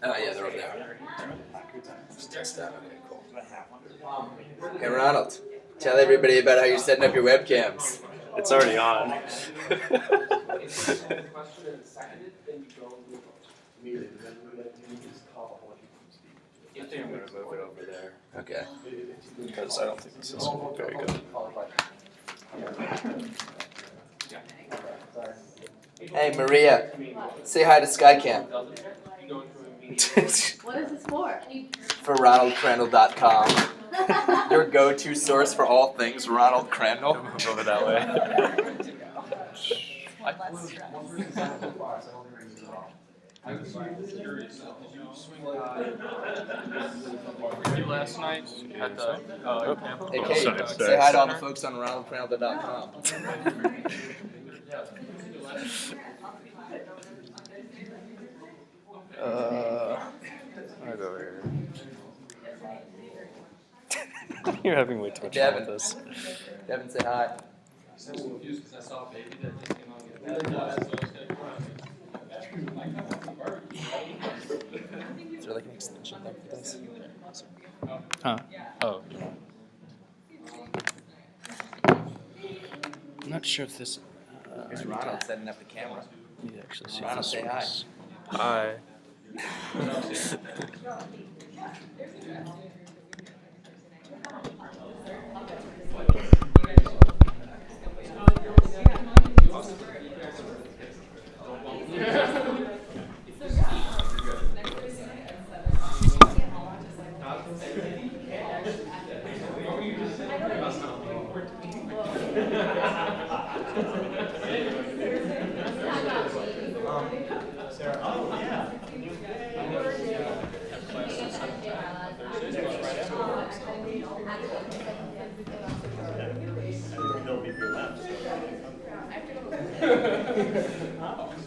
Oh yeah, they're over there. Just test that. Okay, cool. Hey Ronald, tell everybody about how you're setting up your webcams. It's already on. I'm gonna move it over there. Okay. Because I don't think this is very good. Hey Maria, say hi to Skycam. What is this for? For RonaldCrandall.com. Your go-to source for all things Ronald Crandall. Move over that way. I was curious. Did you swing last night at the camp? Hey Kate, say hi to all the folks on RonaldCrandall.com. I'll go over here. You're having way too much fun with this. Devin, say hi. I was confused because I saw a baby that just came out and Is there like an extension there for this? Huh? Oh. I'm not sure if this. Here's Ronald setting up the camera. You actually see Ronald, this say works. Hi.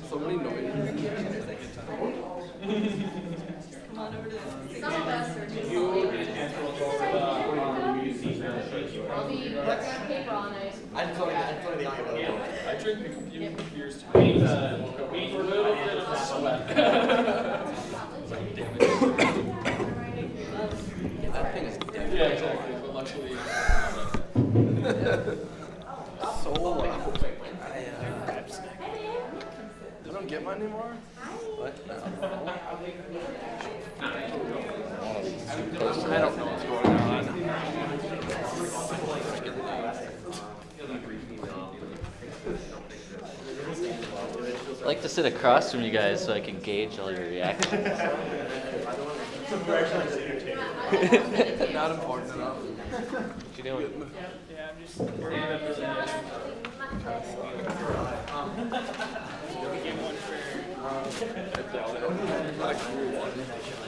So many noises. I drink a few beers to me. A little bit of a sweat. That thing is dead. Yeah, exactly. But luckily, So loud. I don't get mine anymore. What? No. I don't know what's going on. I like to sit across from you guys so I can gauge all your reactions. Not important enough. What you doing? yeah, I'm just.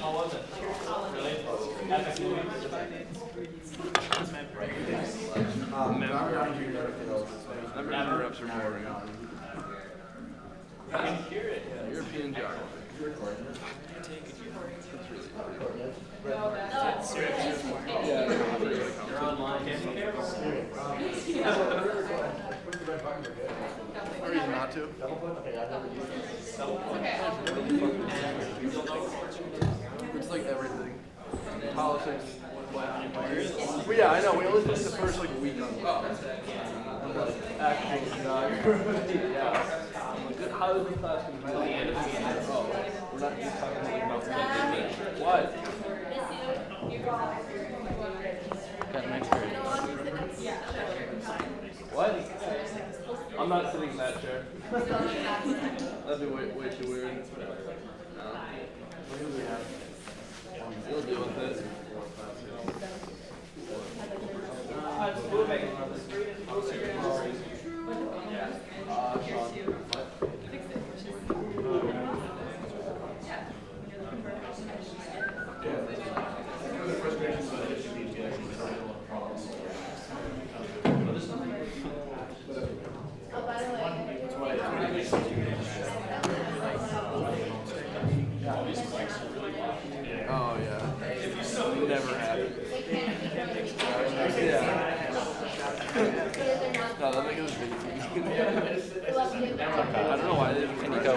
How was it? Memory reps are boring. I can hear it. European geography. You're online. No reason not to. It's like everything. Politics. Well, yeah, I know. We only spent the first like week on actual geography. Yeah. How is this class going to be? Oh, we're not just talking about what? Got an expert. What? I'm not sitting in that chair. That'd be way too weird. No. We'll deal with it. Oh yeah. Never happened. Yeah. No, that make it video. I don't know why they didn't. Can you go?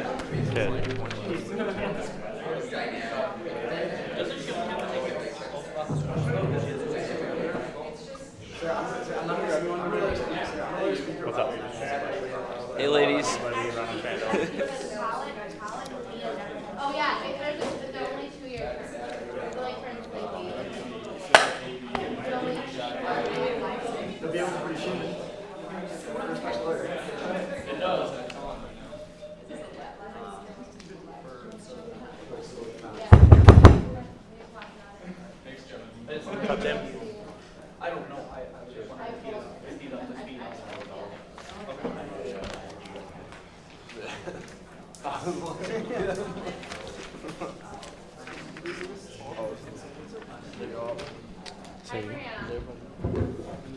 What's up? Hey, ladies. Oh yeah, it's only 2 years. It's only turns They'll be able to pretty soon. It does. Thanks, Joe. Touch him. I don't know. I just want to feel up to speed. So,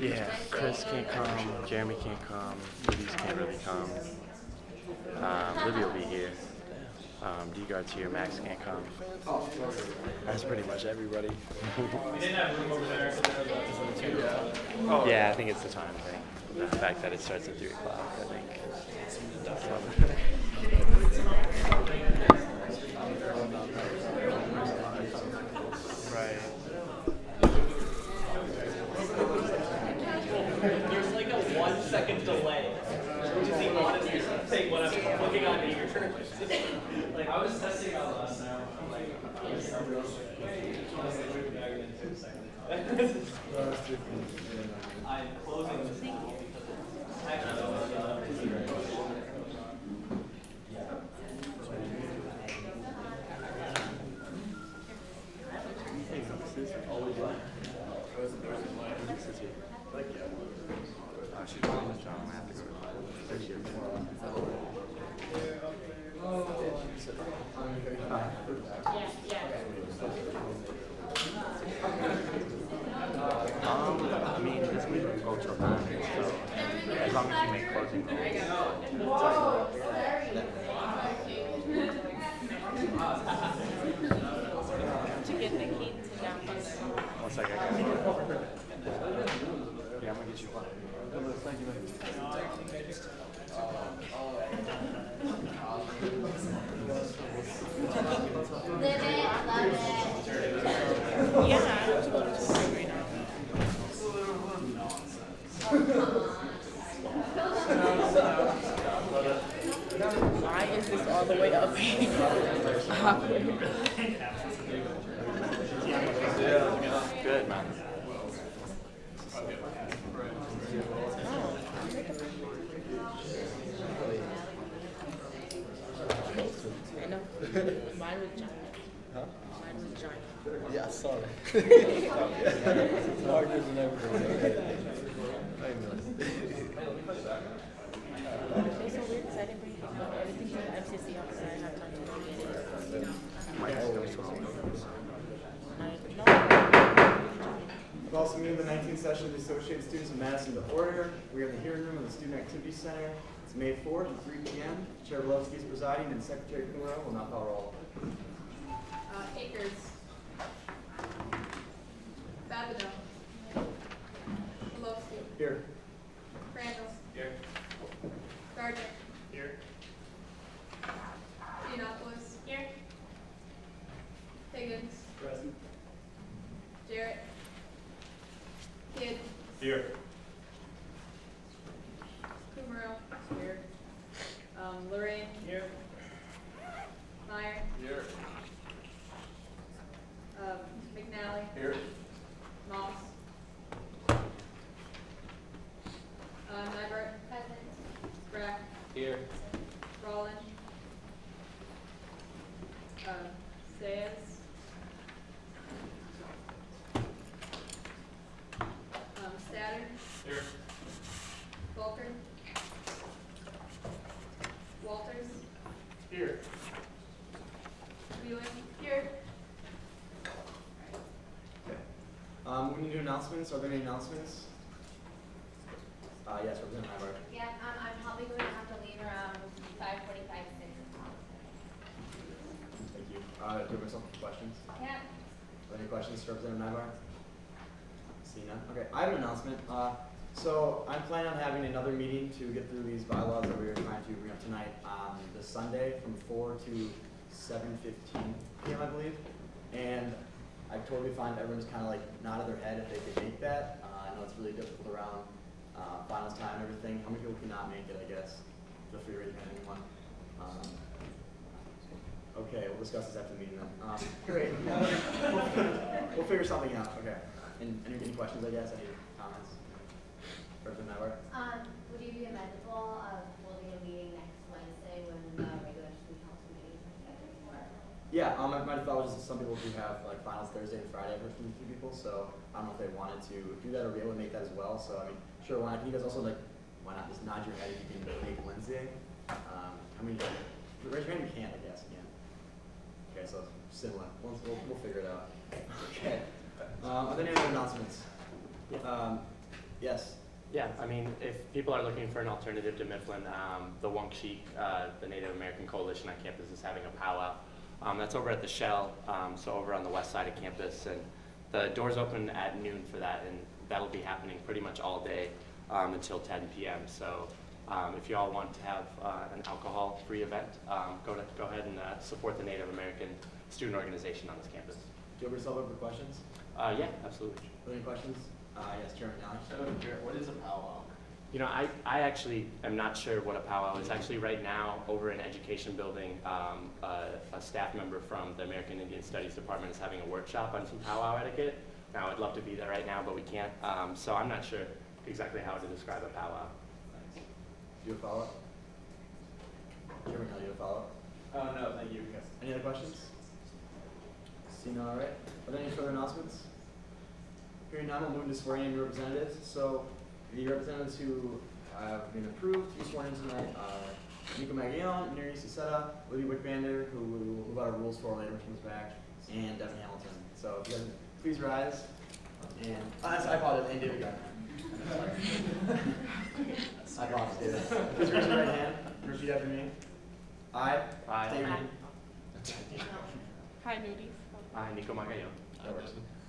yeah, Chris can't come, Jeremy can't come, Libby's can't really come. Libby will be here. D-Guard's here, Max can't come. That's pretty much everybody. We didn't have room over there. Yeah, I think it's the time thing. The fact that it starts at 3 o'clock, I think. Right. There's like a 1 second delay. Which is the honest take when I'm looking on here. Like I was testing out last night. I'm like, I'm closing this call because it's actually I mean, this week will go till 9, so as long as you make closing To get the key to down. One second, I got you. Yeah, I'm gonna get you one. Thank you, Live it, love it. Yeah, I have to go to school right now. Why is this all the way up here? Good, man. I know. Mine was giant. Mine was giant. Yeah, I saw that. It's so weird because I didn't bring everything to the MCC office and I didn't have time to get it. We've also moved the 19th session of the Associated Students of Madison to order. We are in the hearing room of the Student Activity Center. It's May 4th at 3 p.m. Chair Belovsky is presiding and Secretary Kumaro will now call roll. Akers. Babineau. Pelosi. Here. Crandall. Here. Gardner. Here. Giannopoulos. Here. Higgins. Present. Jarrett. Kidd. Here. Kumaro. Here. Lorraine. Here. Meyer. Here. McNally. Here. Moss. Nybert. Present. Sprack. Here. Rollin. Sayers. Statter. Here. Volker. Walters. Here. Wheeling. Here. We need to do announcements. Are there any announcements? Yes, Representative Nyberg. Yeah, I'm probably going to have to leave around 5:45, 6 o'clock. Thank you. Do you have some questions? Yeah. Are there any questions for Representative Nyberg? See none. Okay, I have an announcement. So I'm planning on having another meeting to get through these bylaws that we were trying to bring up tonight on this Sunday from 4 to 7:15 p.m. I believe. And I totally find everyone's kind of like nodded their head if they could make that. I know it's really difficult around finals time and everything. How many people cannot make it, I guess? Feel free to raise your hand, anyone. Okay, we'll discuss this after the meeting then. Great. We'll figure something out. Okay. And any questions, I guess? Any comments? President Network? Would you be amenable of holding a meeting next Wednesday when the regular student council meeting is scheduled for? Yeah, my thought was just some people do have like finals Thursday and Friday for a few people, so I don't know if they wanted to do that or be able to make that as well. So I mean, sure, why not? Can you guys also like, why not just nod your head if you can make Wednesday? I mean, raise your hand if you can't, I guess, again. Okay, so similar. We'll figure it out. Okay. Are there any other announcements? Yes. Yeah, I mean, if people are looking for an alternative to Mifflin, the Wunkshik, the Native American Coalition on campus is having a powwow. That's over at the Shell, so over on the west side of campus, and the doors open at noon for that, and that'll be happening pretty much all day until 10 p.m. So if you all want to have an alcohol-free event, go ahead and support the Native American student organization on this campus. Do you have yourself up for questions? Yeah, absolutely. Are there any questions? Yes, Chairman Downey. What is a powwow? You know, I actually am not sure what a powwow is. Actually, right now, over in Education Building, a staff member from the American Indian Studies Department is having a workshop on some powwow etiquette. Now, I'd love to be there right now, but we can't. So I'm not sure exactly how to describe a powwow. Do you have a follow-up? Chairman Downey, do you have a follow-up? No, thank you. Okay. Any other questions? Seeing none, all right. Are there any further announcements? Hearing none, we'll move to swearing in representatives. So the representatives who have been approved to be sworn in tonight are Nico Magayon, Neri Cicetta, Libby Wickbander, who we'll move our rules for later when she comes back, and Devin Hamilton. So if you guys please rise. And I apologize, and David Gardner. I apologize, David. Please raise your right hand and repeat after me. I, state your name. Hi, Nudie. I, Nico Magayon,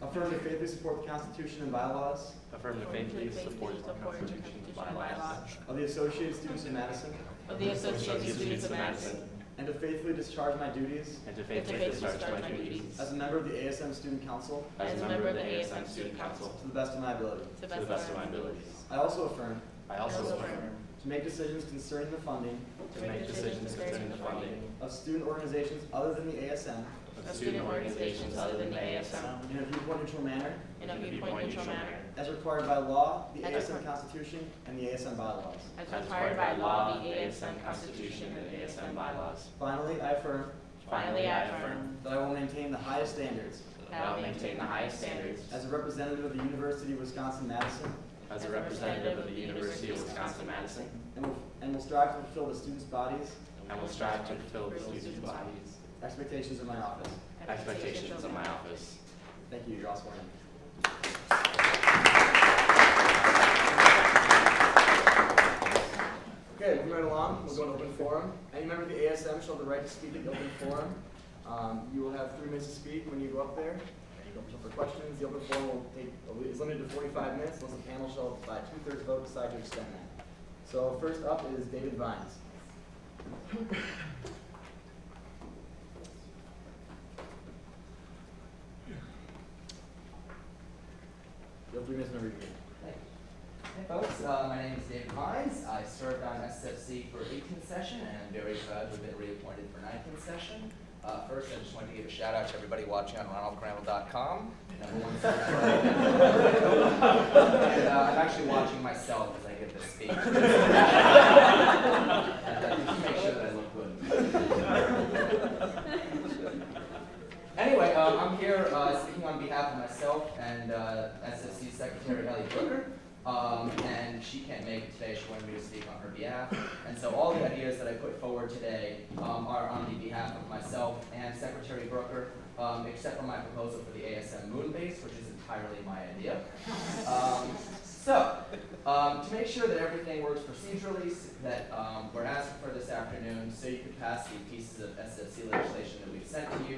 Affirm to faithfully support the Constitution and bylaws affirm to faithfully support the Constitution and bylaws of the Associated Students of Madison, Of the Associated Students of Madison. and to faithfully discharge my duties and to faithfully discharge my duties as a member of the ASM Student Council as a member of the ASM Student Council to the best of my ability. To to the best of my abilities. I also affirm I also affirm to make decisions concerning the funding to make decisions concerning the funding of student organizations other than the ASM of student organizations other than the ASM in a viewpoint neutral manner In a viewpoint neutral manner. as required by law, the As ASM required. Constitution, and the ASM bylaws. As required by law, the ASM Constitution, and the ASM bylaws. Finally, I affirm Finally, I affirm that I will maintain the highest standards that I will maintain the highest standards as a representative of the University of Wisconsin-Madison as a representative of the University of Wisconsin-Madison and will strive to fulfill the students' bodies, and will strive to fulfill the students' bodies, expectations of my office. expectations of my office. Thank you. You're all sworn in. Okay, moving right along, we'll go to open forum. Any member of the ASM shall have the right to speak at the open forum. You will have 3 minutes to speak when you go up there. You go up for questions. The open forum will take is limited to 45 minutes unless the panel shall, by 2/3 vote, decide to extend that. So first up is David Vines. You have 3 minutes whenever you begin. Hey folks, my name is David Hines. I served on SFC for 18th session and I'm very proud to have been reappointed for 19th session. First, I just wanted to give a shout out to everybody watching on ronaldcrandall.com. #1 search engine. And I'm actually watching myself as I give this speech. And just make sure that I look good. Anyway, I'm here speaking on behalf of myself and SFC Secretary Ellie Brooker. And she can't make it today. She wanted me to speak on her behalf. And so all the ideas that I put forward today are on the behalf of myself and Secretary Brooker, except for my proposal for the ASM moon base, which is entirely my idea. To make sure that everything works procedurally, that we're asking for this afternoon, so you could pass the pieces of SFC legislation that we've sent to you,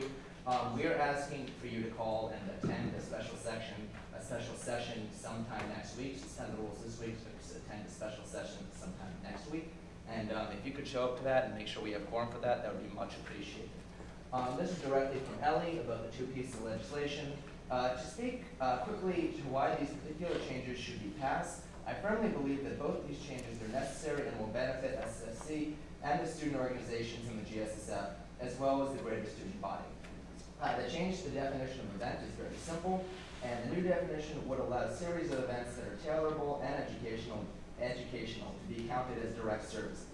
we are asking for you to call and attend a special a special session sometime next week. Suspend the rules this week, so just attend a special session sometime next week. And if you could show up to that and make sure we have quorum for that, that would be much appreciated. This is directly from Ellie about the two pieces of legislation. To speak quickly to why these particular changes should be passed, I firmly believe that both these changes are necessary and will benefit SSC and the student organizations in the GSSF, as well as the greater student body. The change to the definition of event is very simple, and the new definition would allow a series of events that are tailorable and educational to be counted as direct services.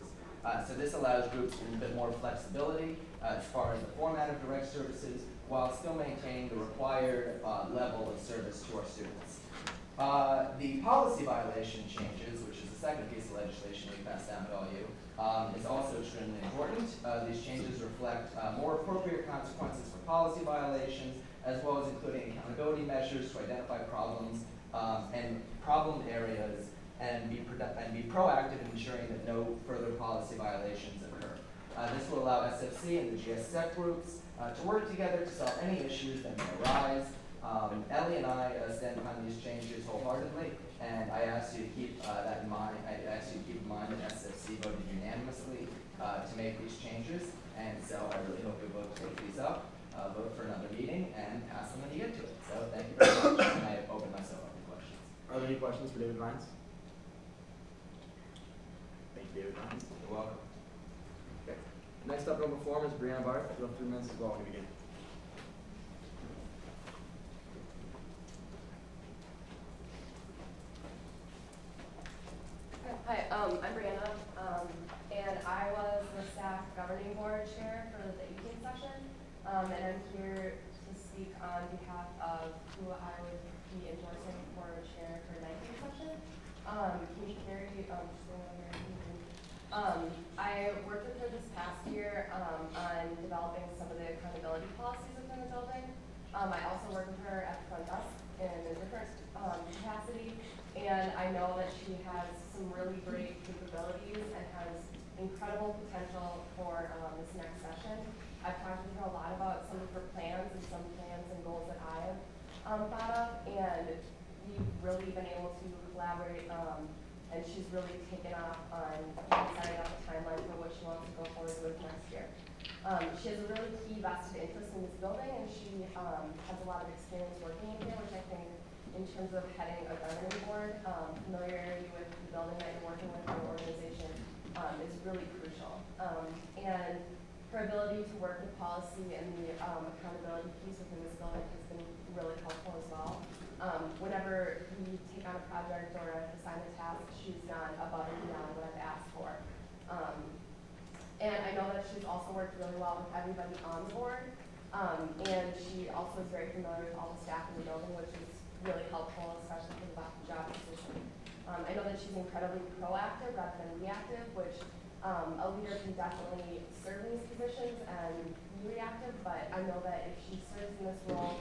So this allows groups a bit more flexibility as far as the format of direct services, while still maintaining the required level of service to our students. The policy violation changes, which is the second piece of legislation we passed down to all you, is also extremely important. These changes reflect more appropriate consequences for policy violations, as well as including accountability measures to identify problems and problem areas, and be proactive in ensuring that no further policy violations occur. This will allow SFC and the GSF groups to work together to solve any issues that may arise. Ellie and I stand behind these changes wholeheartedly, and I ask you to keep that in mind. I ask you to keep in mind that SFC voted unanimously to make these changes, and so I really hope you vote to take these up, vote for another meeting, and pass them when you get to it. So thank you very much, and I open myself up to questions. Are there any questions for David Vines? Thank you, David Vines. You're welcome. Okay. Next up on the form is Brianna Barth. You have 3 minutes as well when you begin. Hi, I'm Brianna, and I was the staff governing board chair for the 18th session, and I'm here to speak on behalf of who I would be endorsing for chair for 19th session. I worked with her this past year on developing some of the accountability policies within the building. I also worked with her at the front desk in a different capacity, and I know that she has some really great capabilities and has incredible potential for this next session. I've talked with her a lot about some of her plans and some plans and goals that I have thought of, and we've really been able to collaborate, and she's really taken off on setting up a timeline for what she wants to go forward with next year. She has a really key vested interest in this building, and she has a lot of experience working in here, which I think in terms of heading a governing board, familiarity with the building that you're working with, your organization, is really crucial. And her ability to work with policy and the accountability piece within this building has been really helpful as well. Whenever we take on a project or assign a task, she's gone above and beyond what I've asked for. And I know that she's also worked really well with everybody on the board, and she also is very familiar with all the staff in the building, which is really helpful, especially for the job position. I know that she's incredibly proactive rather than reactive, which a leader can definitely serve in these positions and be reactive, but I know that if she serves in this role,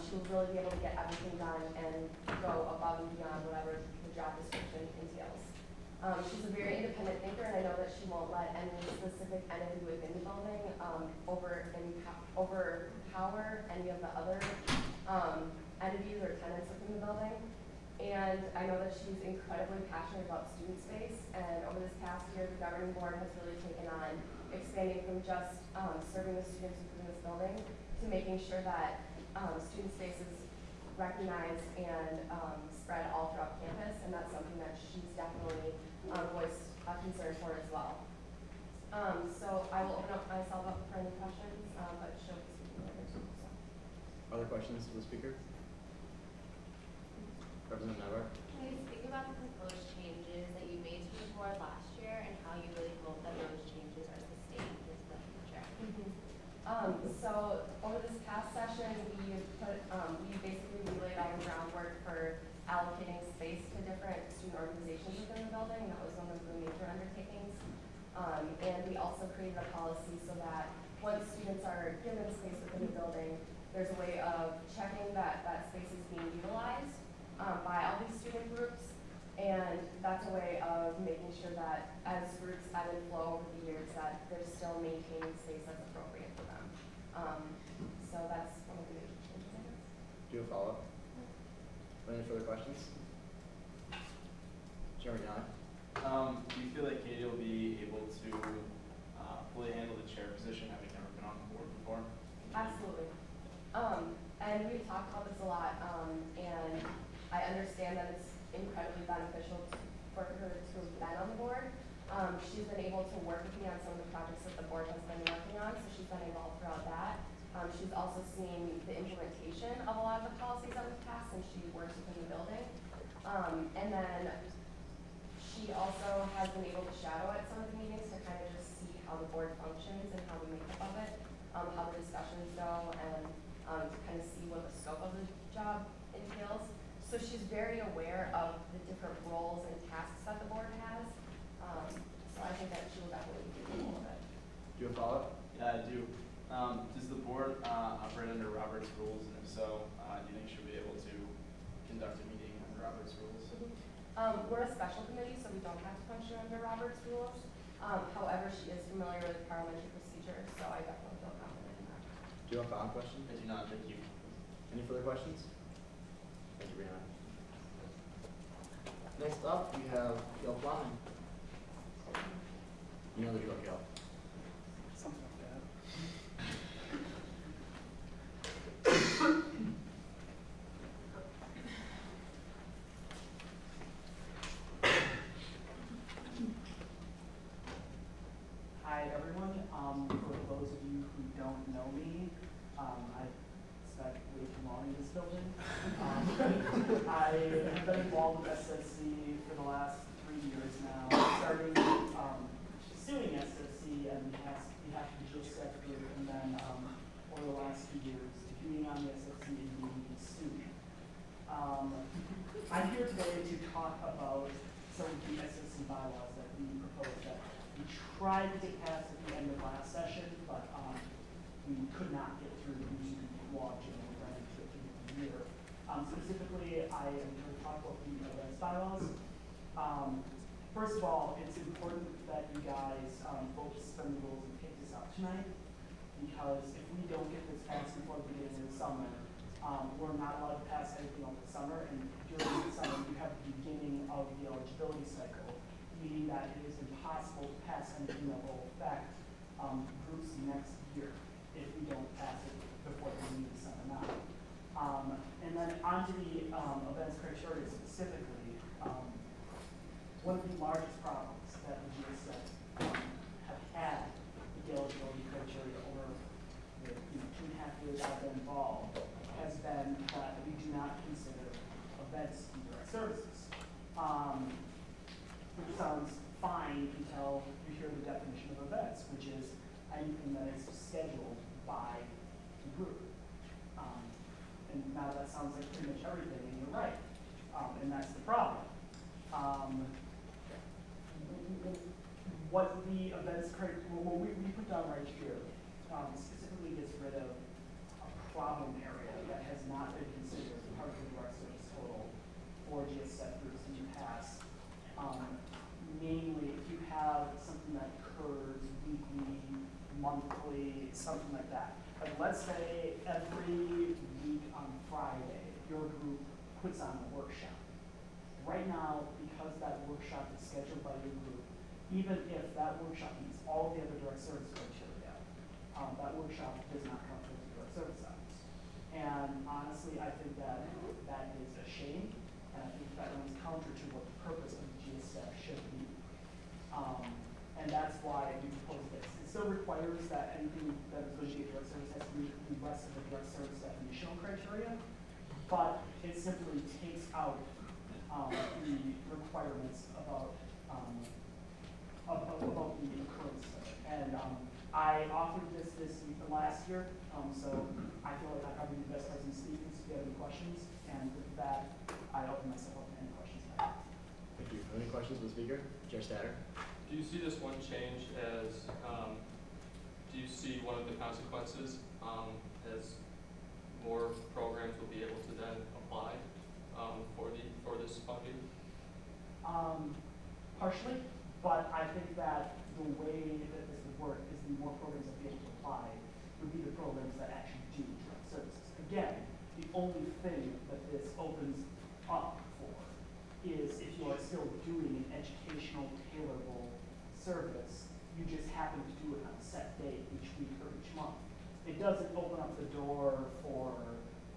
she'll really be able to get everything done and go above and beyond whatever the job description entails. She's a very independent thinker, and I know that she won't let any specific entity within the building overpower any of the other entities or tenants within the building. And I know that she's incredibly passionate about student space, and over this past year, the governing board has really taken on expanding from just serving the students within this building to making sure that student space is recognized and spread all throughout campus, and that's something that she's definitely voiced a concern for as well. So I will open up myself up for any questions, but she'll be speaking later too. So. Other questions for the speaker? Representative Navarre. Can you speak about the proposed changes that you made to the board last year and how you really hope that those changes are sustained into the future? So over this past session, we basically laid out the groundwork for allocating space to different student organizations within the building. That was one of the major undertakings. And we also created a policy so that once students are given space within the building, there's a way of checking that that space is being utilized by all these student groups, and that's a way of making sure that as groups ebb and flow over the years, that they're still maintaining space that's appropriate for them. So that's one of the major changes. Do you have a follow-up? Any further questions? Jeremy, aye. Do you feel like Katie will be able to fully handle the chair position, having never been on the board before? Absolutely. And we've talked about this a lot, and I understand that it's incredibly beneficial for her to have been on the board. She's been able to work with me on some of the projects that the board has been working on, so she's been involved throughout that. She's also seen the implementation of a lot of the policies that we've passed, and she works within the building. And then she also has been able to shadow at some of the meetings to kind of just see how the board functions and how we make up of it, how the discussions go, and to kind of see what the scope of the job entails. So she's very aware of the different roles and tasks that the board has. So I think that she will definitely be capable of it. Do you have a follow-up? Yeah, I do. Does the board operate under Robert's rules, and if so, do you think she'll be able to conduct a meeting under Robert's rules? We're a special committee, so we don't have to function under Robert's rules. However, she is familiar with parliamentary procedure, so I definitely feel confident in that. Do you have a follow-up question? I do not. Thank you. Any further questions? Thank you, Brianna. Next up, we have Gail Plowman. You know the drill, Gail. Something like that. Hi, everyone. For those of you who don't know me, I've spent way too long in this building. I have been involved with SSC for the last 3 years now, starting suing SSC and behalf of the GSF group, and then over the last 2 years, being on the SSC and being sued. I'm here today to talk about some of the SSC bylaws that we proposed that we tried to get passed at the end of last session, but we could not get through due to law change and ran into it through the year. Specifically, I am going to talk about the events bylaws. First of all, it's important that you guys vote to suspend the rules and take this out tonight, because if we don't get this passed before the beginning of the summer, we're not allowed to pass anything over the summer, and during the summer you have the beginning of the eligibility cycle, meaning that it is impossible to pass anything that will affect groups next year if we don't pass it before the beginning of the summer now. And then onto the events criteria specifically, one of the largest problems that the GSF have had with the eligibility criteria over the 2.5 years I've been involved has been that we do not consider events to be direct services. Which sounds fine until you hear the definition of events, which is anything that is scheduled by the group. And now that sounds like pretty much everything, and you're right. And that's the problem. What the events criteria, what we put down right here, specifically gets rid of a problem area that has not been considered part of the direct service total for GSF groups in the past. Namely, if you have something that occurs weekly, monthly, something like that. Like let's say every week on Friday, your group puts on a workshop. Right now, because that workshop is scheduled by your group, even if that workshop meets all the other direct service criteria, that workshop does not count towards the direct service hours. And honestly, I think that that is a shame, and I think that runs counter to what the purpose of the GSF should be. And that's why we propose this. It still requires that anything that is going to be a direct service has to meet the rest of the direct service definitional criteria, but it simply takes out the requirements about the occurrence of it. And I offered this last year, so I feel like I probably be the best person to speak if you have any questions. And with that, I open myself up to any questions. Thank you. Any questions for the speaker? Chair Statter. Do you see this one change as, do you see one of the consequences as more programs will be able to then apply for this funding? Partially, but I think that the way that this would work is the more programs that be able to apply would be the programs that actually do direct services. Again, the only thing that this opens up for is if you are still doing an educational tailorable service, you just happen to do it on a set day each week or each month. It doesn't open up the door for,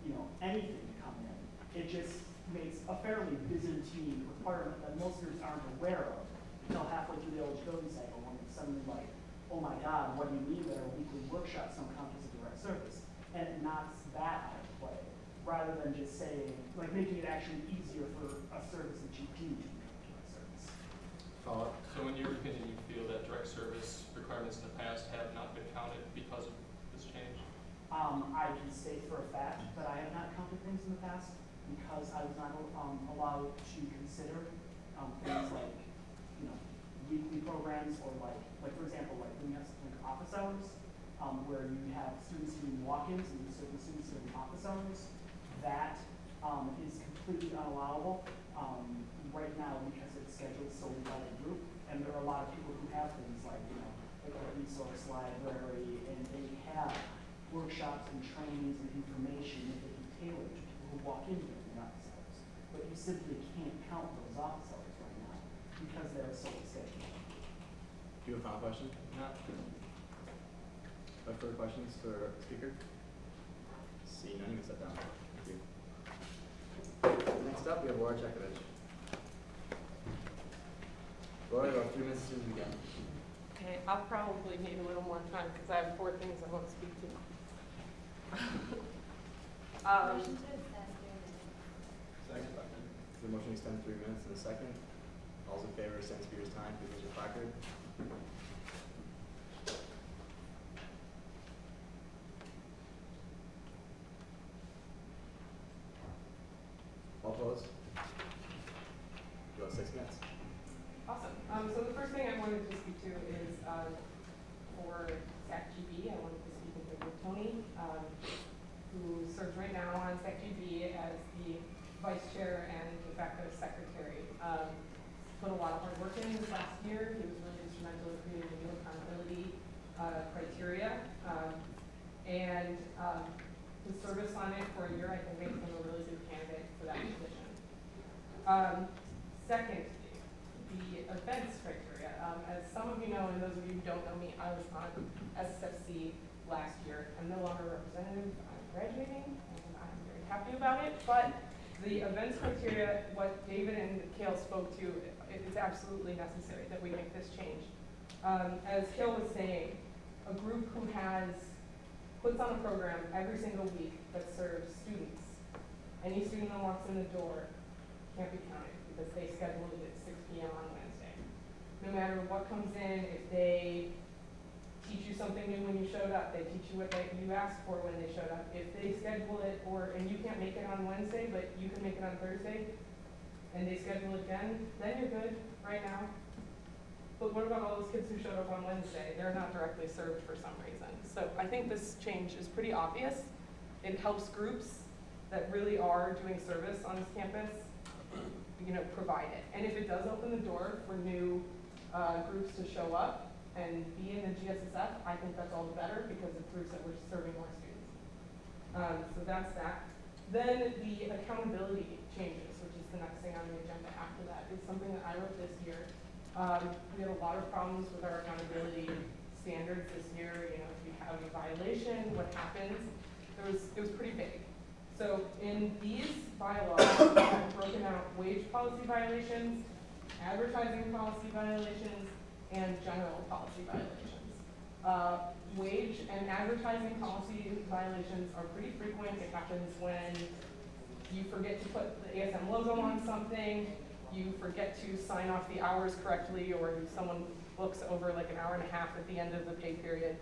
you know, anything to come in. It just makes a fairly Byzantine requirement that most students aren't aware of until halfway through the eligibility cycle when it's suddenly like, oh my God, what do you mean that our weekly workshops don't count as a direct service? And it knocks that out of play, rather than just saying, like making it actually easier for a service that you do to become a direct service. Follow up. So in your opinion, you feel that direct service requirements in the past have not been counted because of this change? I can state for a fact that I have not counted things in the past because I was not allowed to consider things like, you know, weekly programs or like for example, like when you have something like office hours, where you have students doing walk-ins and certain students doing office hours, that is completely unallowable right now because it's scheduled solely by the group, and there are a lot of people who have things like, you know, like a resource library, and they have workshops and trainings and information that they can tailor to people who walk in during the office hours. But you simply can't count those office hours right now because they're solely scheduled. Do you have a final question? Not Further questions for the speaker? See none, you can sit down. Thank you. Next up, we have Laura Chekovich. Laura, you have 3 minutes to begin. Okay, I'll probably need a little more time because I have 4 things I want to speak to. Motion to extend 3 minutes. Second. The motion to extend 3 minutes and a second. All those in favor of extending speaker's time, please raise your placard. All opposed? You have 6 minutes. Awesome. So the first thing I wanted to speak to is for SACGB. I wanted to speak with Tony, who serves right now on SACGB as the vice chair and de facto secretary. Put a lot of hard work in this last year. He was really instrumental in creating the new accountability criteria. And his service on it for a year, I think, makes him a really good candidate for that position. Second, the events criteria. As some of you know, and those of you who don't know me, I was on SSFC last year. I'm no longer a representative. I'm graduating, and I'm very happy about it. But the events criteria, what David and Kale spoke to, it's absolutely necessary that we make this change. As Kale was saying, a group who puts on a program every single week that serves students, any student that walks in the door can't be counted because they scheduled it at 6 p.m. on Wednesday. No matter what comes in, if they teach you something new when you showed up, they teach you what you asked for when they showed up. If they schedule it, and you can't make it on Wednesday, but you can make it on Thursday, and they schedule it again, then you're good right now. But what about all those kids who showed up on Wednesday? They're not directly served for some reason. So I think this change is pretty obvious. It helps groups that really are doing service on this campus, provide it. And if it does open the door for new groups to show up and be in the GSSF, I think that's all the better because it proves that we're serving more students. So that's that. Then the accountability changes, which is the next thing on the agenda after that. It's something that I wrote this year. We had a lot of problems with our accountability standards this year. If you have a violation, what happens? It was pretty big. So in these bylaws, I've broken out wage policy violations, advertising policy violations, and general policy violations. Wage and advertising policy violations are pretty frequent. It happens when you forget to put the ASM logo on something, you forget to sign off the hours correctly, or someone books over like an hour and a half at the end of the pay period.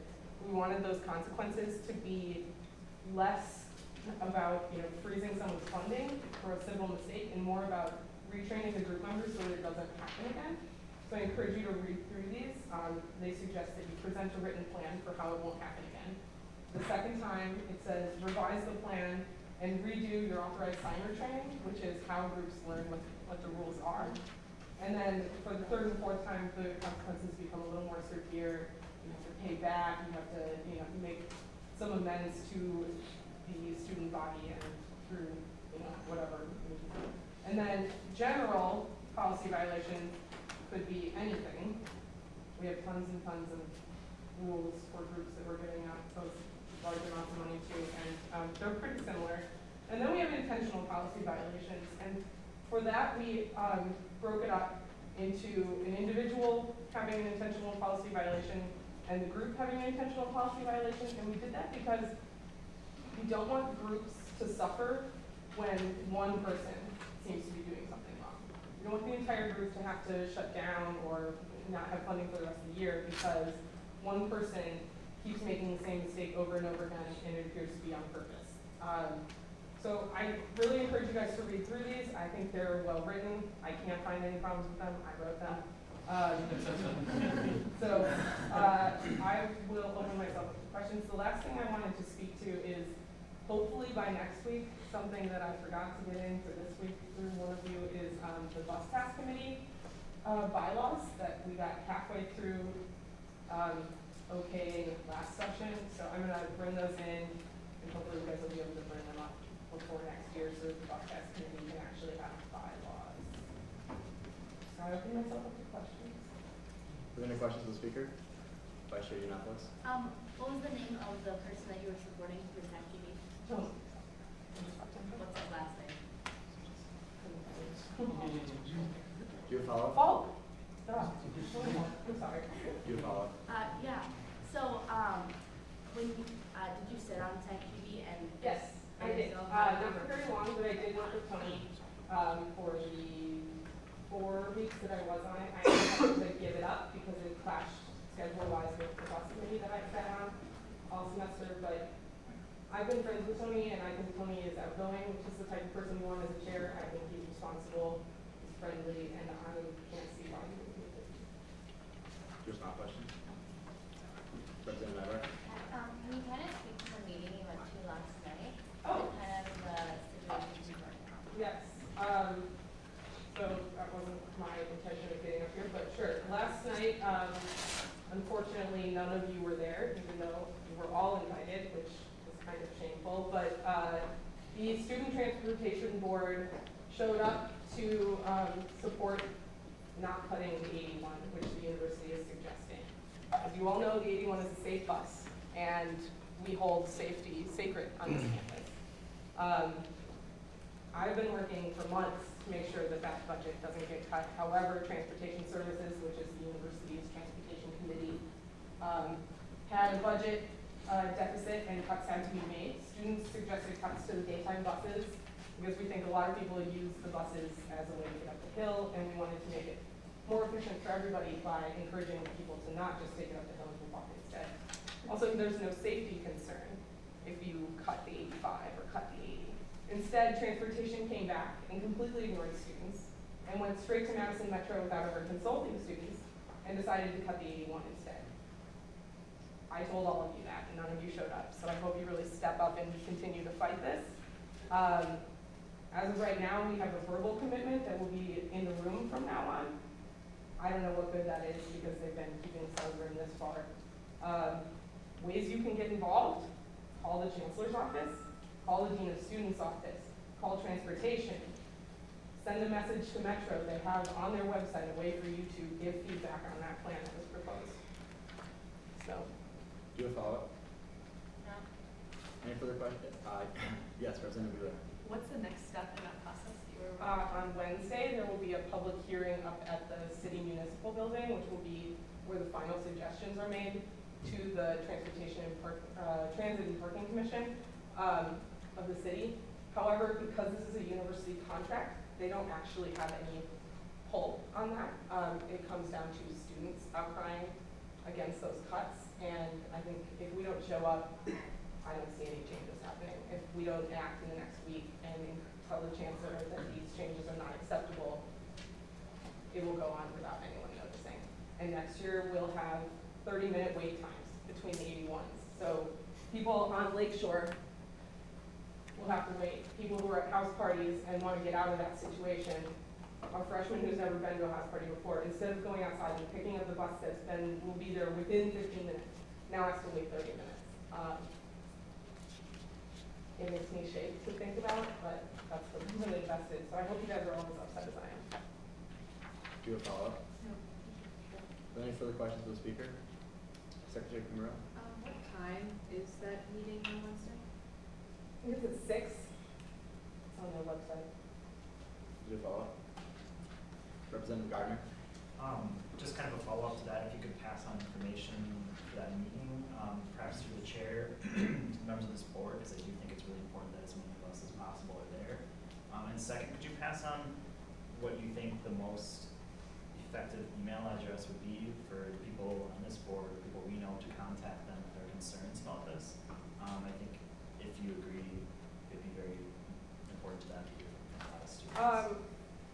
We wanted those consequences to be less about freezing someone's funding for a civil mistake and more about retraining the group members so that it doesn't happen again. So I encourage you to read through these. They suggest that you present a written plan for how it won't happen again. The second time, it says revise the plan and redo your authorized signer training, which is how groups learn what the rules are. And then for the third and fourth time, the consequences become a little more severe. You have to pay back, you have to make some amends to the student body and through whatever. And then general policy violations could be anything. We have tons and tons of rules for groups that we're giving out those large amounts of money to, and they're pretty similar. And then we have intentional policy violations, and for that we broke it up into an individual having an intentional policy violation and the group having an intentional policy violation, and we did that because we don't want groups to suffer when one person seems to be doing something wrong. We don't want the entire group to have to shut down or not have funding for the rest of the year because one person keeps making the same mistake over and over again, and it appears to be on purpose. So I really encourage you guys to read through these. I think they're well written. I can't find any problems with them. I wrote them. I will open myself up to questions. The last thing I wanted to speak to is hopefully by next week, something that I forgot to get in for this week through one of you is the bus pass committee bylaws that we got halfway through okaying last session. So I'm going to bring those in, and hopefully you guys will be able to bring them up before next year so that the bus pass committee can actually have bylaws. So I open myself up to questions. Are there any questions of the speaker? Vice Chair Yiannopoulos. What was the name of the person that you were supporting for Tech TV? Oh. What's his last name? Do you have a follow-up? Follow. I'm sorry. Do you have a follow-up? Yeah. So, when did you sit on Tech TV and? Yes, I did. Not for very long, but I did work with Tony for the 4 weeks that I was on it. I had to give it up because it clashed schedule-wise with the bus committee that I sat on all semester. But I've been friends with Tony, and I think Tony is outgoing, which is the type of person you want as a chair. I think he's responsible, he's friendly, and I can't see why he would do it. Just not question. Representative Ibar. Can you kind of speak to the meeting you went to last night? Oh. And kind of the situation right now. Yes. So that wasn't my intention of getting up here, but sure. Last night, unfortunately, none of you were there, even though you were all invited, which is kind of shameful. But the Student Transportation Board showed up to support not cutting the 81, which the university is suggesting. As you all know, the 81 is a safe bus, and we hold safety sacred on this campus. I've been working for months to make sure that that budget doesn't get cut. However, Transportation Services, which is the university's transportation committee, had a budget deficit and cuts had to be made. Students suggested cuts to the daytime buses because we think a lot of people use the buses as a way to get up the hill, and we wanted to make it more efficient for everybody by encouraging people to not just take it up the hill and walk instead. Also, there's no safety concern if you cut the 85 or cut the 80. Instead, transportation came back and completely ignored students and went straight to Madison Metro without ever consulting students and decided to cut the 81 instead. I told all of you that, and none of you showed up, so I hope you really step up and continue to fight this. As of right now, we have a verbal commitment that will be in the room from now on. I don't know what good that is because they've been keeping us out of the room this far. Ways you can get involved: call the chancellor's office, call the dean of students' office, call transportation, send a message to Metro. They have on their website a way for you to give feedback on that plan that was proposed. So. Do you have a follow-up? No. Any further questions? Yes, Representative Wheeler. What's the next step in that process? On Wednesday, there will be a public hearing up at the City Municipal Building, which will be where the final suggestions are made to the Transit and Parking Commission of the city. However, because this is a university contract, they don't actually have any pull on that. It comes down to students outcrying against those cuts, and I think if we don't show up, I don't see any changes happening. If we don't act in the next week and tell the chancellor that these changes are not acceptable, it will go on without anyone noticing. And next year we'll have 30-minute wait times between the 81s. So people on Lakeshore will have to wait. People who are at house parties and want to get out of that situation, a freshman who's never been to a house party before, instead of going outside and picking up the bus will be there within 15 minutes, now has to wait 30 minutes. it makes me shake to think about, but that's really invested. So I hope you guys are all as upset as I am. Do you have a follow-up? No. Are there any further questions of the speaker? Secretary Kimura? What time is that meeting on Wednesday? I think it's at 6. It's on their website. Do you have a follow-up? Representative Gardner? Just kind of a follow-up to that, if you could pass on information for that meeting, perhaps through the chair, members of this board, because I do think it's really important that as many of us as possible are there. And second, could you pass on what you think the most effective email address would be for the people on this board, or people we know, to contact them with their concerns about this? I think if you agree, it'd be very important to that to hear from a lot of students.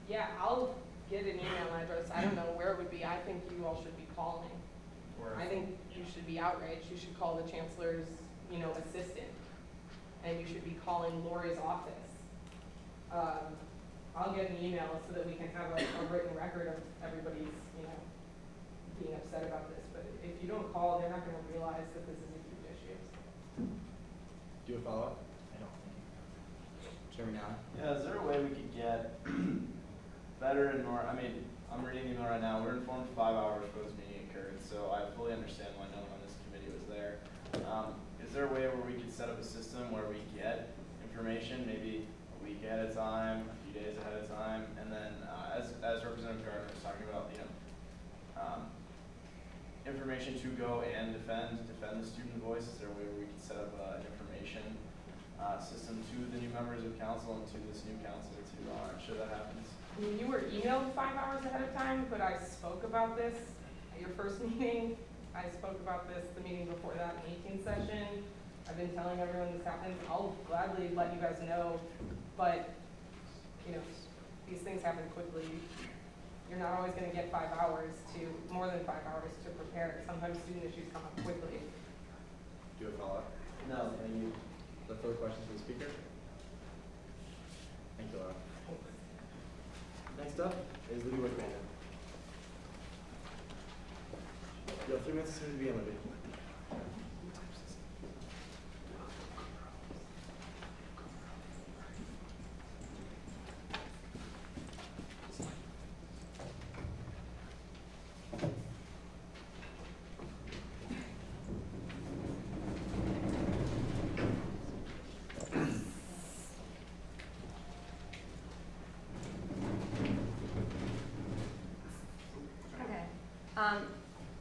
Yeah, I'll get an email address. I don't know where it would be. I think you all should be calling. I think you should be outraged. You should call the chancellor's, assistant, and you should be calling Lori's office. I'll get an email so that we can have a written record of everybody's, being upset about this. But if you don't call, they're not going to realize that this is a huge issue. Do you have a follow-up? I don't think. Chairman Allen? Yeah, is there a way we could get better and more, I'm reading the email right now, we're informed 5 hours before this meeting occurred, so I fully understand why no one on this committee was there. Is there a way where we could set up a system where we get information maybe a week ahead of time, a few days ahead of time, and then as Representative Gardner was talking about, information to go and defend the student voice, is there a way where we could set up an information system to the new members of council and to this new council to ensure that happens? You were emailed 5 hours ahead of time, but I spoke about this at your first meeting. I spoke about this the meeting before that in the 18th session. I've been telling everyone this happens. I'll gladly let you guys know, but these things happen quickly. You're not always going to get 5 hours more than 5 hours to prepare. Sometimes student issues come up quickly. Do you have a follow-up? No, thank you. The further questions for the speaker? Thank you, Laura. Next up is Libby Wickman. You have 3 minutes as soon as you begin, Libby.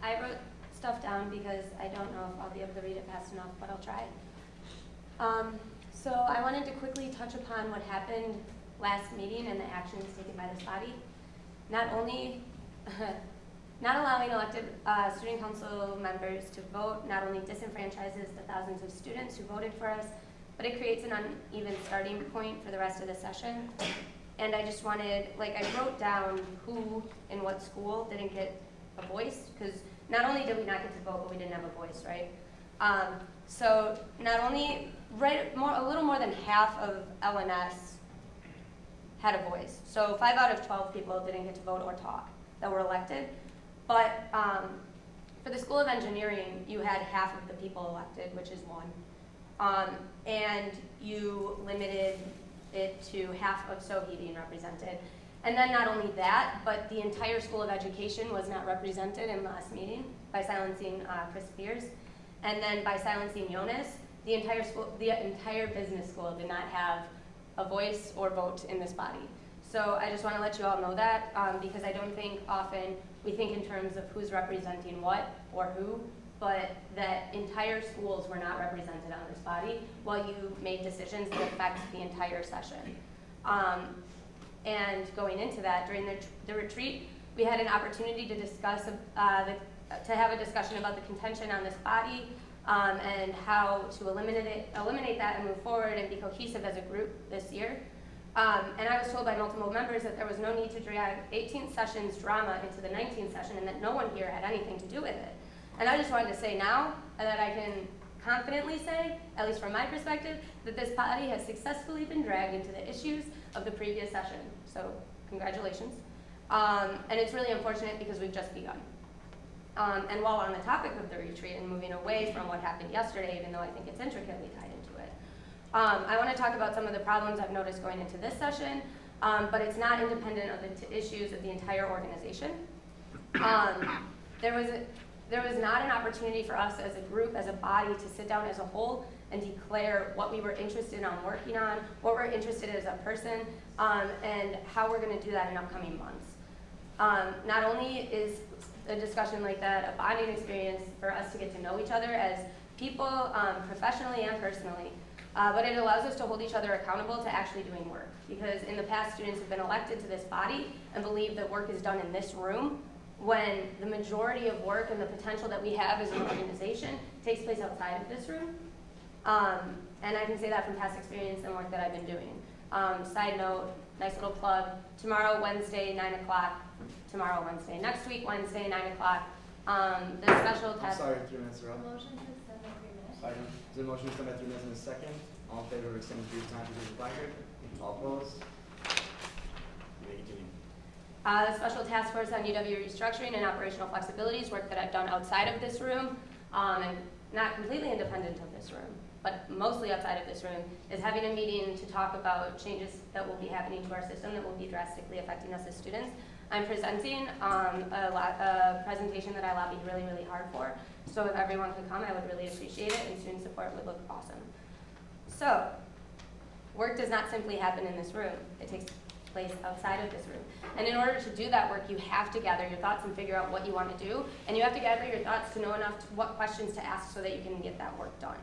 I wrote stuff down because I don't know if I'll be able to read it fast enough, but I'll try. So I wanted to quickly touch upon what happened last meeting and the actions taken by this body. Not only not allowing elected student council members to vote not only disenfranchises the thousands of students who voted for us, but it creates an uneven starting point for the rest of the session. And I just wanted, I wrote down who in what school didn't get a voice, because not only did we not get to vote, but we didn't have a voice, right? So not only, a little more than half of LNS had a voice. So 5 out of 12 people didn't get to vote or talk that were elected. But for the School of Engineering, you had half of the people elected, which is 1. And you limited it to half of SOHI being represented. And then not only that, but the entire School of Education was not represented in the last meeting by silencing Chris Spears. And then by silencing Jonas, the entire business school did not have a voice or vote in this body. So I just want to let you all know that because I don't think often we think in terms of who's representing what or who, but that entire schools were not represented on this body while you made decisions that affect the entire session. And going into that, during the retreat, we had an opportunity to discuss, to have a discussion about the contention on this body and how to eliminate that and move forward and be cohesive as a group this year. And I was told by multiple members that there was no need to drag 18th session's drama into the 19th session and that no one here had anything to do with it. And I just wanted to say now that I can confidently say, at least from my perspective, that this body has successfully been dragged into the issues of the previous session. So congratulations. And it's really unfortunate because we've just begun. And while on the topic of the retreat and moving away from what happened yesterday, even though I think it's intricately tied into it, I want to talk about some of the problems I've noticed going into this session, but it's not independent of the issues of the entire organization. There was not an opportunity for us as a group, as a body, to sit down as a whole and declare what we were interested in working on, what we're interested in as a person, and how we're going to do that in upcoming months. Not only is a discussion like that a bonding experience for us to get to know each other as people, professionally and personally, but it allows us to hold each other accountable to actually doing work. Because in the past, students have been elected to this body and believe that work is done in this room, when the majority of work and the potential that we have as an organization takes place outside of this room. And I can say that from past experience and work that I've been doing. Side note, nice little plug, tomorrow, Wednesday, 9 o'clock, tomorrow, Wednesday. Next week, Wednesday, 9 o'clock, the special test. I'm sorry, 3 minutes are up. Motion to extend by 3 minutes. Second. Is there a motion to extend by 3 minutes in a second? All in favor of extending 3 times to the placard? All opposed? You may continue. The Special Task Force on UW Restructuring and Operational Flexibilities, work that I've done outside of this room, and not completely independent of this room, but mostly outside of this room, is having a meeting to talk about changes that will be happening to our system that will be drastically affecting us as students. I'm presenting a presentation that I lobbied really, really hard for, so if everyone could come, I would really appreciate it, and student support would look awesome. So, work does not simply happen in this room. It takes place outside of this room. And in order to do that work, you have to gather your thoughts and figure out what you want to do, and you have to gather your thoughts to know enough what questions to ask so that you can get that work done.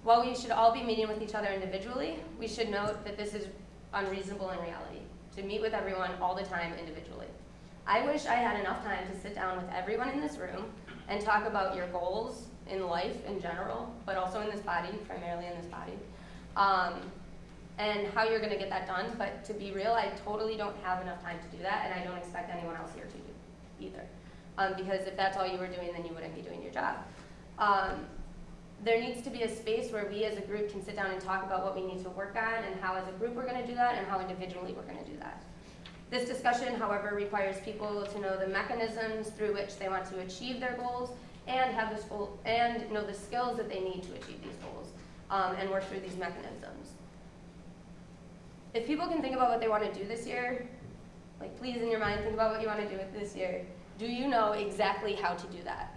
While we should all be meeting with each other individually, we should note that this is unreasonable in reality, to meet with everyone all the time individually. I wish I had enough time to sit down with everyone in this room and talk about your goals in life in general, but also in this body, primarily in this body, and how you're going to get that done. But to be real, I totally don't have enough time to do that, and I don't expect anyone else here to do either. Because if that's all you were doing, then you wouldn't be doing your job. There needs to be a space where we as a group can sit down and talk about what we need to work on and how as a group we're going to do that and how individually we're going to do that. This discussion, however, requires people to know the mechanisms through which they want to achieve their goals and have this goal, and know the skills that they need to achieve these goals, and work through these mechanisms. If people can think about what they want to do this year, like please in your mind think about what you want to do this year. Do you know exactly how to do that?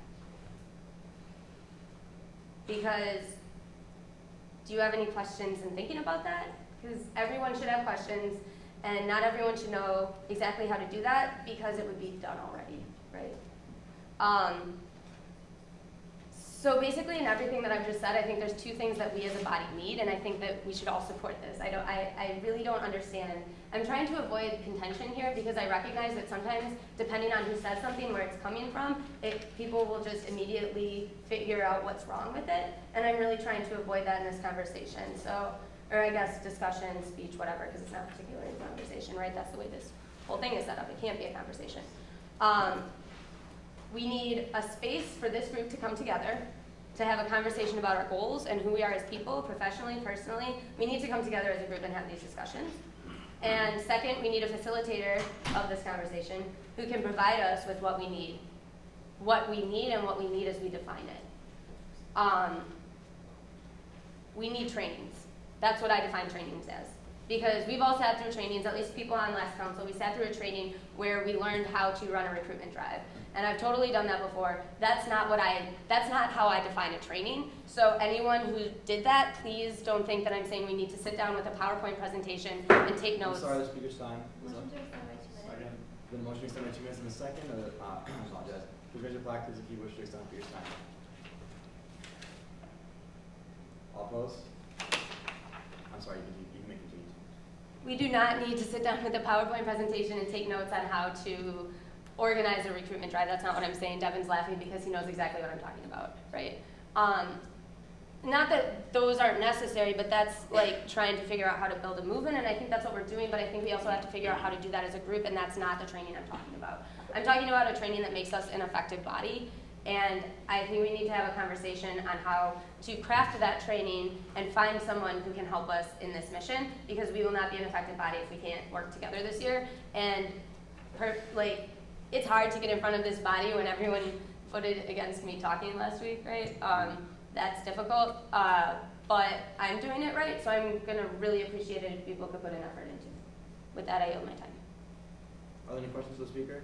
Because do you have any questions in thinking about that? Because everyone should have questions, and not everyone should know exactly how to do that because it would be done already, right? So basically in everything that I've just said, I think there's two things that we as a body need, and I think that we should all support this. I really don't understand. I'm trying to avoid contention here because I recognize that sometimes, depending on who says something, where it's coming from, people will just immediately figure out what's wrong with it, and I'm really trying to avoid that in this conversation. So, or I guess discussion, speech, whatever, because it's not particularly a conversation, right? That's the way this whole thing is set up. It can't be a conversation. We need a space for this group to come together, to have a conversation about our goals and who we are as people, professionally, personally. We need to come together as a group and have these discussions. And second, we need a facilitator of this conversation who can provide us with what we need and what we need as we define it. We need trainings. That's what I define trainings as. Because we've all sat through trainings, at least people on last council, we sat through a training where we learned how to run a recruitment drive. And I've totally done that before. That's not how I define a training. So anyone who did that, please don't think that I'm saying we need to sit down with a PowerPoint presentation and take notes. I'm sorry, the speaker's time. Motion to extend by 2 minutes. Second. The motion to extend by 2 minutes in a second. I apologize. Please raise your placards if you wish to extend speaker's time. All opposed? I'm sorry, you may continue. We do not need to sit down with a PowerPoint presentation and take notes on how to organize a recruitment drive. That's not what I'm saying. Devin's laughing because he knows exactly what I'm talking about, right? Not that those aren't necessary, but that's like trying to figure out how to build a movement, and I think that's what we're doing, but I think we also have to figure out how to do that as a group, and that's not the training I'm talking about. I'm talking about a training that makes us an effective body, and I think we need to have a conversation on how to craft that training and find someone who can help us in this mission, because we will not be an effective body if we can't work together this year. And it's hard to get in front of this body when everyone footed against me talking last week, right? That's difficult, but I'm doing it right, so I'm gonna really appreciate it if people could put an effort into it. With that, I yield my time. Are there any questions for the speaker?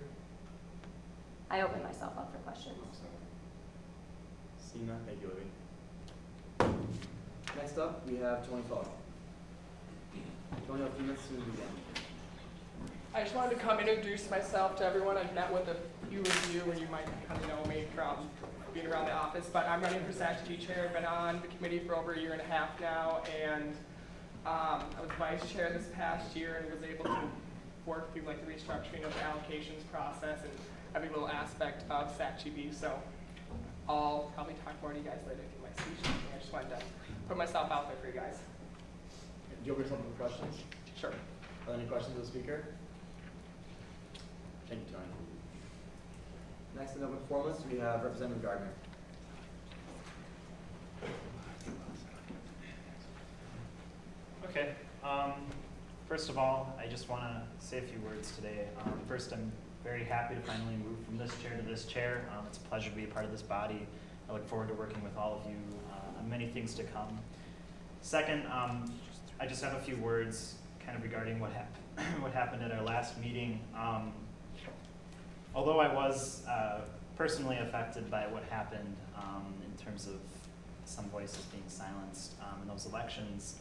I open myself up for questions. Seeing none, thank you, Libby. Next up, we have Tony Falk. Tony, a few minutes to begin. I just wanted to come introduce myself to everyone. I've met with a few of you, and you might kind of know me from being around the office, but I'm running for SACG chair. I've been on the committee for over a year and a half now, and I was vice chair this past year and was able to work through like the restructuring of the allocations process and every little aspect of SACGB. So I'll probably talk more to you guys later through my speech. I just wanted to put myself out there for you guys. Do you have something for questions? Sure. Are there any questions for the speaker? Thank you, Tony. Next in open performance, we have Representative Gardner. Okay. First of all, I just want to say a few words today. First, I'm very happy to finally move from this chair to this chair. It's a pleasure to be a part of this body. I look forward to working with all of you on many things to come. Second, I just have a few words kind of regarding what happened at our last meeting. Although I was personally affected by what happened in terms of some voices being silenced in those elections,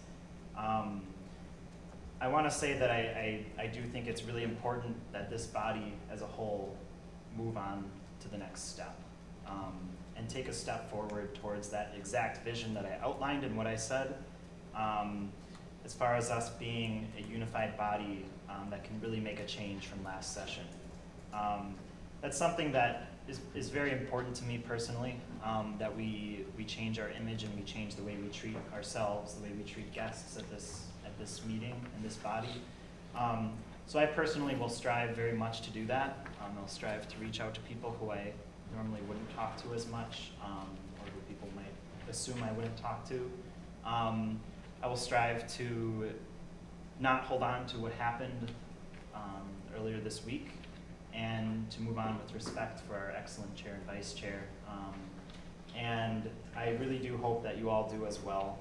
I want to say that I do think it's really important that this body as a whole move on to the next step and take a step forward towards that exact vision that I outlined in what I said, as far as us being a unified body that can really make a change from last session. That's something that is very important to me personally, that we change our image and we change the way we treat ourselves, the way we treat guests at this meeting and this body. So I personally will strive very much to do that. I'll strive to reach out to people who I normally wouldn't talk to as much, or who people might assume I wouldn't talk to. I will strive to not hold on to what happened earlier this week, and to move on with respect for our excellent chair and vice chair. And I really do hope that you all do as well.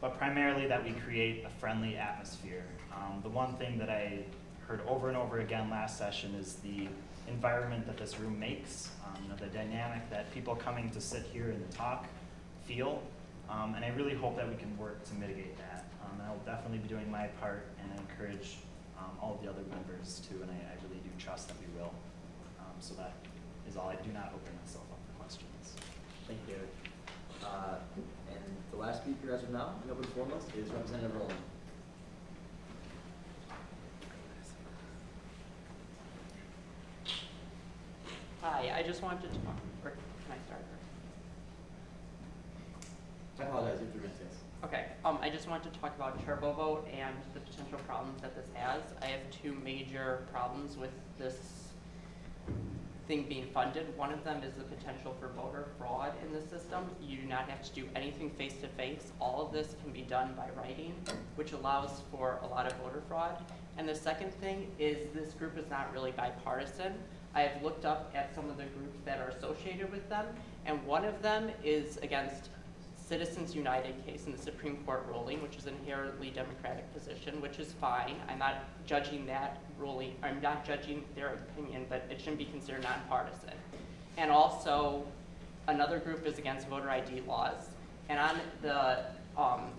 But primarily that we create a friendly atmosphere. The one thing that I heard over and over again last session is the environment that this room makes, the dynamic that people coming to sit here and talk feel. And I really hope that we can work to mitigate that. I'll definitely be doing my part, and I encourage all of the other members too, and I really do trust that we will. So that is all. I do not open myself up for questions. Thank you, David. And the last speaker as of now, in open foremost, is Representative Rowland. Hi, I just wanted to talk, or can I start? I apologize, you have 3 minutes, yes. Okay, I just wanted to talk about turbo vote and the potential problems that this has. I have 2 major problems with this thing being funded. One of them is the potential for voter fraud in the system. You do not have to do anything face-to-face. All of this can be done by writing, which allows for a lot of voter fraud. And the second thing is this group is not really bipartisan. I have looked up at some of the groups that are associated with them, and one of them is against Citizens United case in the Supreme Court ruling, which is an inherently democratic position, which is fine. I'm not judging that ruling. I'm not judging their opinion, but it shouldn't be considered nonpartisan. And also, another group is against voter ID laws. And on the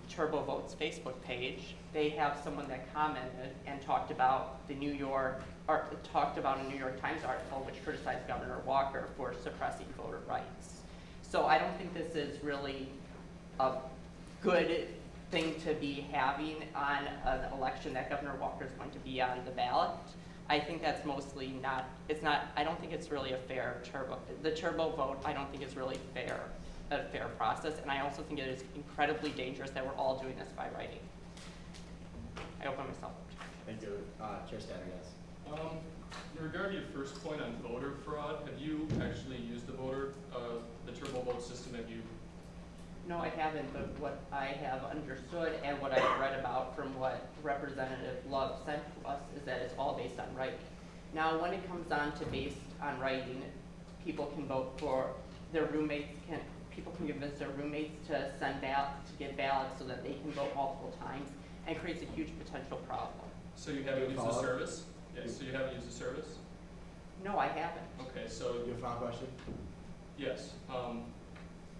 Turbo Votes Facebook page, they have someone that commented and talked about a New York Times article which criticized Governor Walker for suppressing voter rights. So I don't think this is really a good thing to be having on an election that Governor Walker is going to be on the ballot. I think that's mostly I don't think it's really a fair the turbo vote, I don't think is really a fair process, and I also think it is incredibly dangerous that we're all doing this by writing. I open myself up. Thank you. Chair Statter, yes. In regard to your first point on voter fraud, have you actually used the turbo vote system? Have you? No, I haven't, but what I have understood and what I've read about from what Representative Love sent to us is that it's all based on writing. Now, when it comes on to based on writing, people can vote for their roommates, people can convince their roommates to send ballots, to get ballots so that they can vote multiple times, and creates a huge potential problem. So you haven't used the service? Yes, so you haven't used the service? No, I haven't. Okay, so, You have a final question? yes.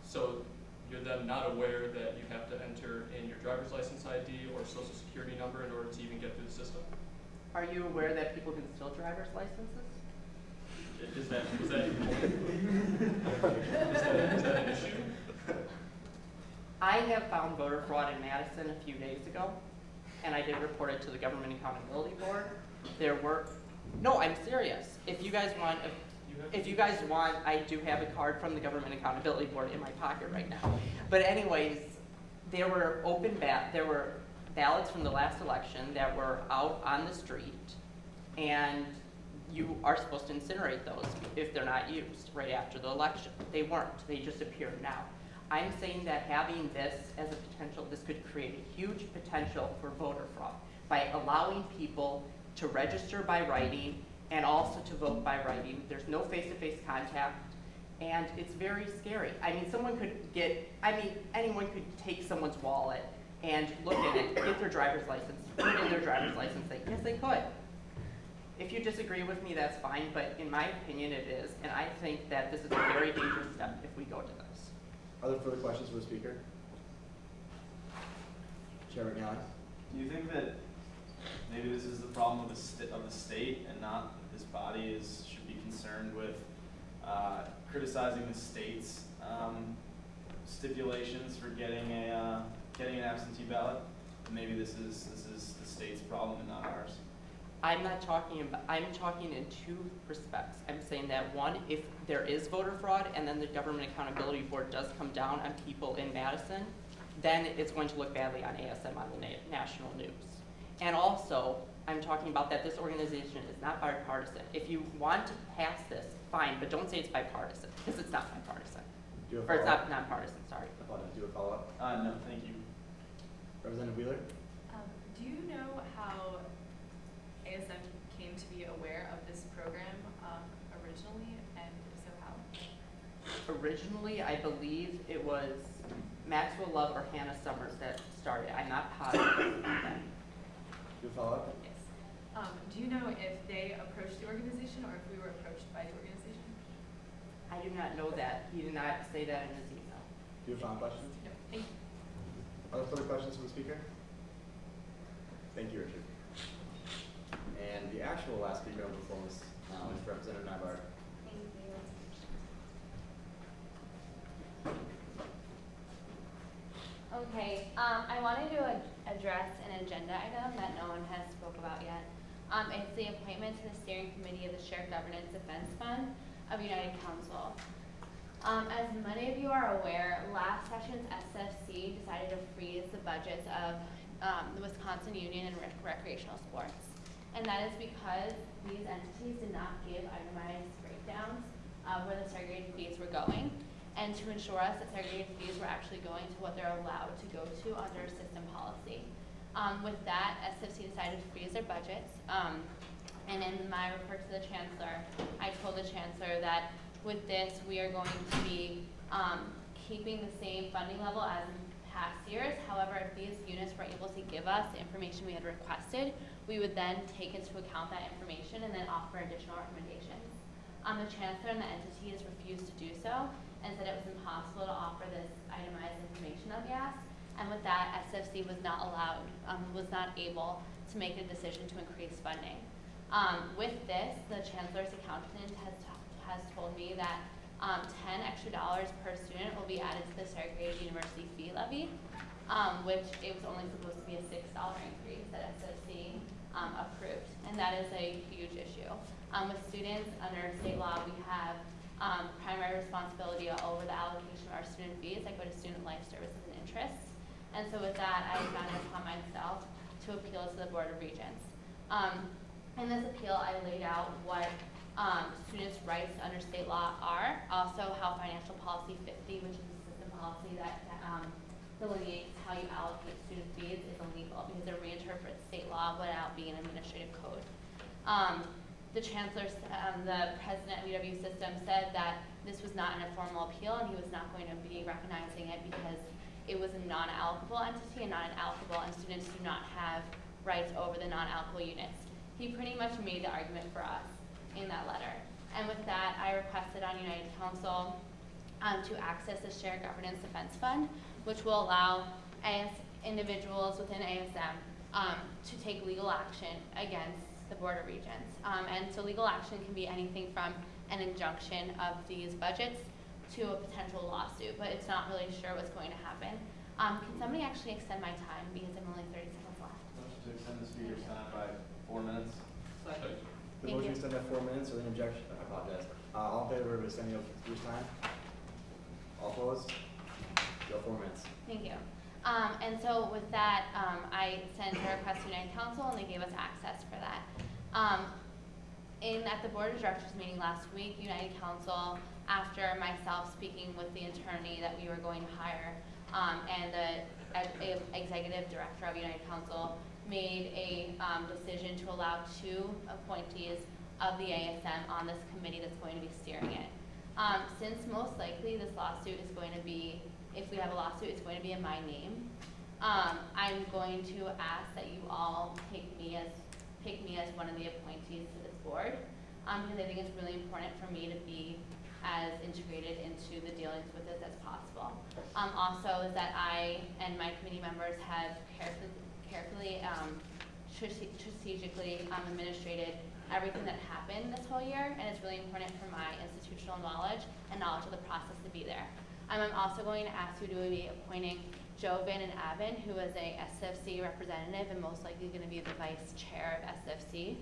So you're then not aware that you have to enter in your driver's license ID or social security number in order to even get through the system? Are you aware that people can steal driver's licenses? Is that is that an issue? I have found voter fraud in Madison a few days ago, and I did report it to the Government Accountability Board. No, I'm serious. If you guys want, I do have a card from the Government Accountability Board in my pocket right now. But anyways, there were ballots from the last election that were out on the street, and you are supposed to incinerate those if they're not used right after the election. They weren't, they just appeared now. I'm saying that having this as a potential, this could create a huge potential for voter fraud by allowing people to register by writing and also to vote by writing. There's no face-to-face contact, and it's very scary. I mean, anyone could take someone's wallet and look at it, get their driver's license, put in their driver's license, say, yes, they could. If you disagree with me, that's fine, but in my opinion, it is, and I think that this is a very dangerous step if we go to this. Are there further questions for the speaker? Chair McNally? Do you think that maybe this is the problem of the state and not that this body should be concerned with criticizing the state's stipulations for getting an absentee ballot? And maybe this is the state's problem and not ours. I'm talking in two respects. I'm saying that one, if there is voter fraud and then the Government Accountability Board does come down on people in Madison, then it's going to look badly on ASM on the national news. And also, I'm talking about that this organization is not bipartisan. If you want to pass this, fine, but don't say it's bipartisan, because it's not bipartisan. Or it's not nonpartisan, sorry. I apologize. Do you have a follow-up? No, thank you. Representative Wheeler? Do you know how ASM came to be aware of this program originally, and if so, how? Originally, I believe it was Maxwell Love or Hannah Summers that started. I'm not positive about that. Do you have a follow-up? Yes. Do you know if they approached the organization or if we were approached by the organization? I do not know that. He did not say that in his email. Do you have a final question? No. Thank you. Are there further questions from the speaker? Thank you, Richard. And the actual last speaker on the phone is Representative Nybar. Thank you. Okay, I wanted to address an agenda item that no one has spoke about yet. It's the appointment to the steering committee of the Shared Governance Defense Fund of United Council. As many of you are aware, last session's SFC decided to freeze the budgets of the Wisconsin Union and recreational sports. And that is because these entities did not give itemized breakdowns of where the segregated fees were going, and to ensure us that segregated fees were actually going to what they're allowed to go to under system policy. With that, SFC decided to freeze their budgets, and in my report to the Chancellor, I told the Chancellor that with this, we are going to be keeping the same funding level as in past years. However, if these units were able to give us the information we had requested, we would then take into account that information and then offer additional recommendations. The Chancellor and the entities refused to do so and said it was impossible to offer this itemized information that we asked. And with that, SFC was not allowed, was not able to make a decision to increase funding. With this, the Chancellor's accountant has told me that $10 extra per student will be added to the segregated university fee levy, which it was only supposed to be a $6 increase that SFC approved, and that is a huge issue. With students under state law, we have primary responsibility over the allocation of our student fees that go to student life services and interests, and so with that, I found it upon myself to appeal to the Board of Regents. In this appeal, I laid out what students' rights under state law are, also how Financial Policy 50, which is a system policy that delineates how you allocate student fees, is illegal because it reinterprets state law without being an administrative code. the chancellor, the president of UW system said that this was not an informal appeal and he was not going to be recognizing it because it was a non-allocable entity and not an allocable, and students do not have rights over the non-allocable units. He pretty much made the argument for us in that letter. And with that, I requested on United Council to access the Shared Governance Defense Fund, which will allow individuals within ASM to take legal action against the Board of Regents. And so legal action can be anything from an injunction of these budgets to a potential lawsuit, but it's not really sure what's going to happen. Can somebody actually extend my time because I'm only 30 seconds left? Motion to extend the speaker's time by 4 minutes. The Thank motion you. to extend by 4 minutes or the objection? I apologize. All in favor of extending the speaker's time? All opposed? You have 4 minutes. Thank you. And so with that, I sent a request to United Council and they gave us access for that. At the Board of Directors meeting last week, United Council, after myself speaking with the attorney that we were going to hire, and the executive director of United Council made a decision to allow 2 appointees of the ASM on this committee that's going to be steering it. Since most likely this lawsuit is going to be, if we have a lawsuit, it's going to be in my name, I'm going to ask that you all pick me as one of the appointees to this board, because I think it's really important for me to be as integrated into the dealings with this as possible. Also is that I and my committee members have carefully, strategically administrated everything that happened this whole year, and it's really important for my institutional knowledge and knowledge of the process to be there. I'm also going to ask you to be appointing Joe Van and Avin, who is a SFC representative and most likely going to be the vice chair of SFC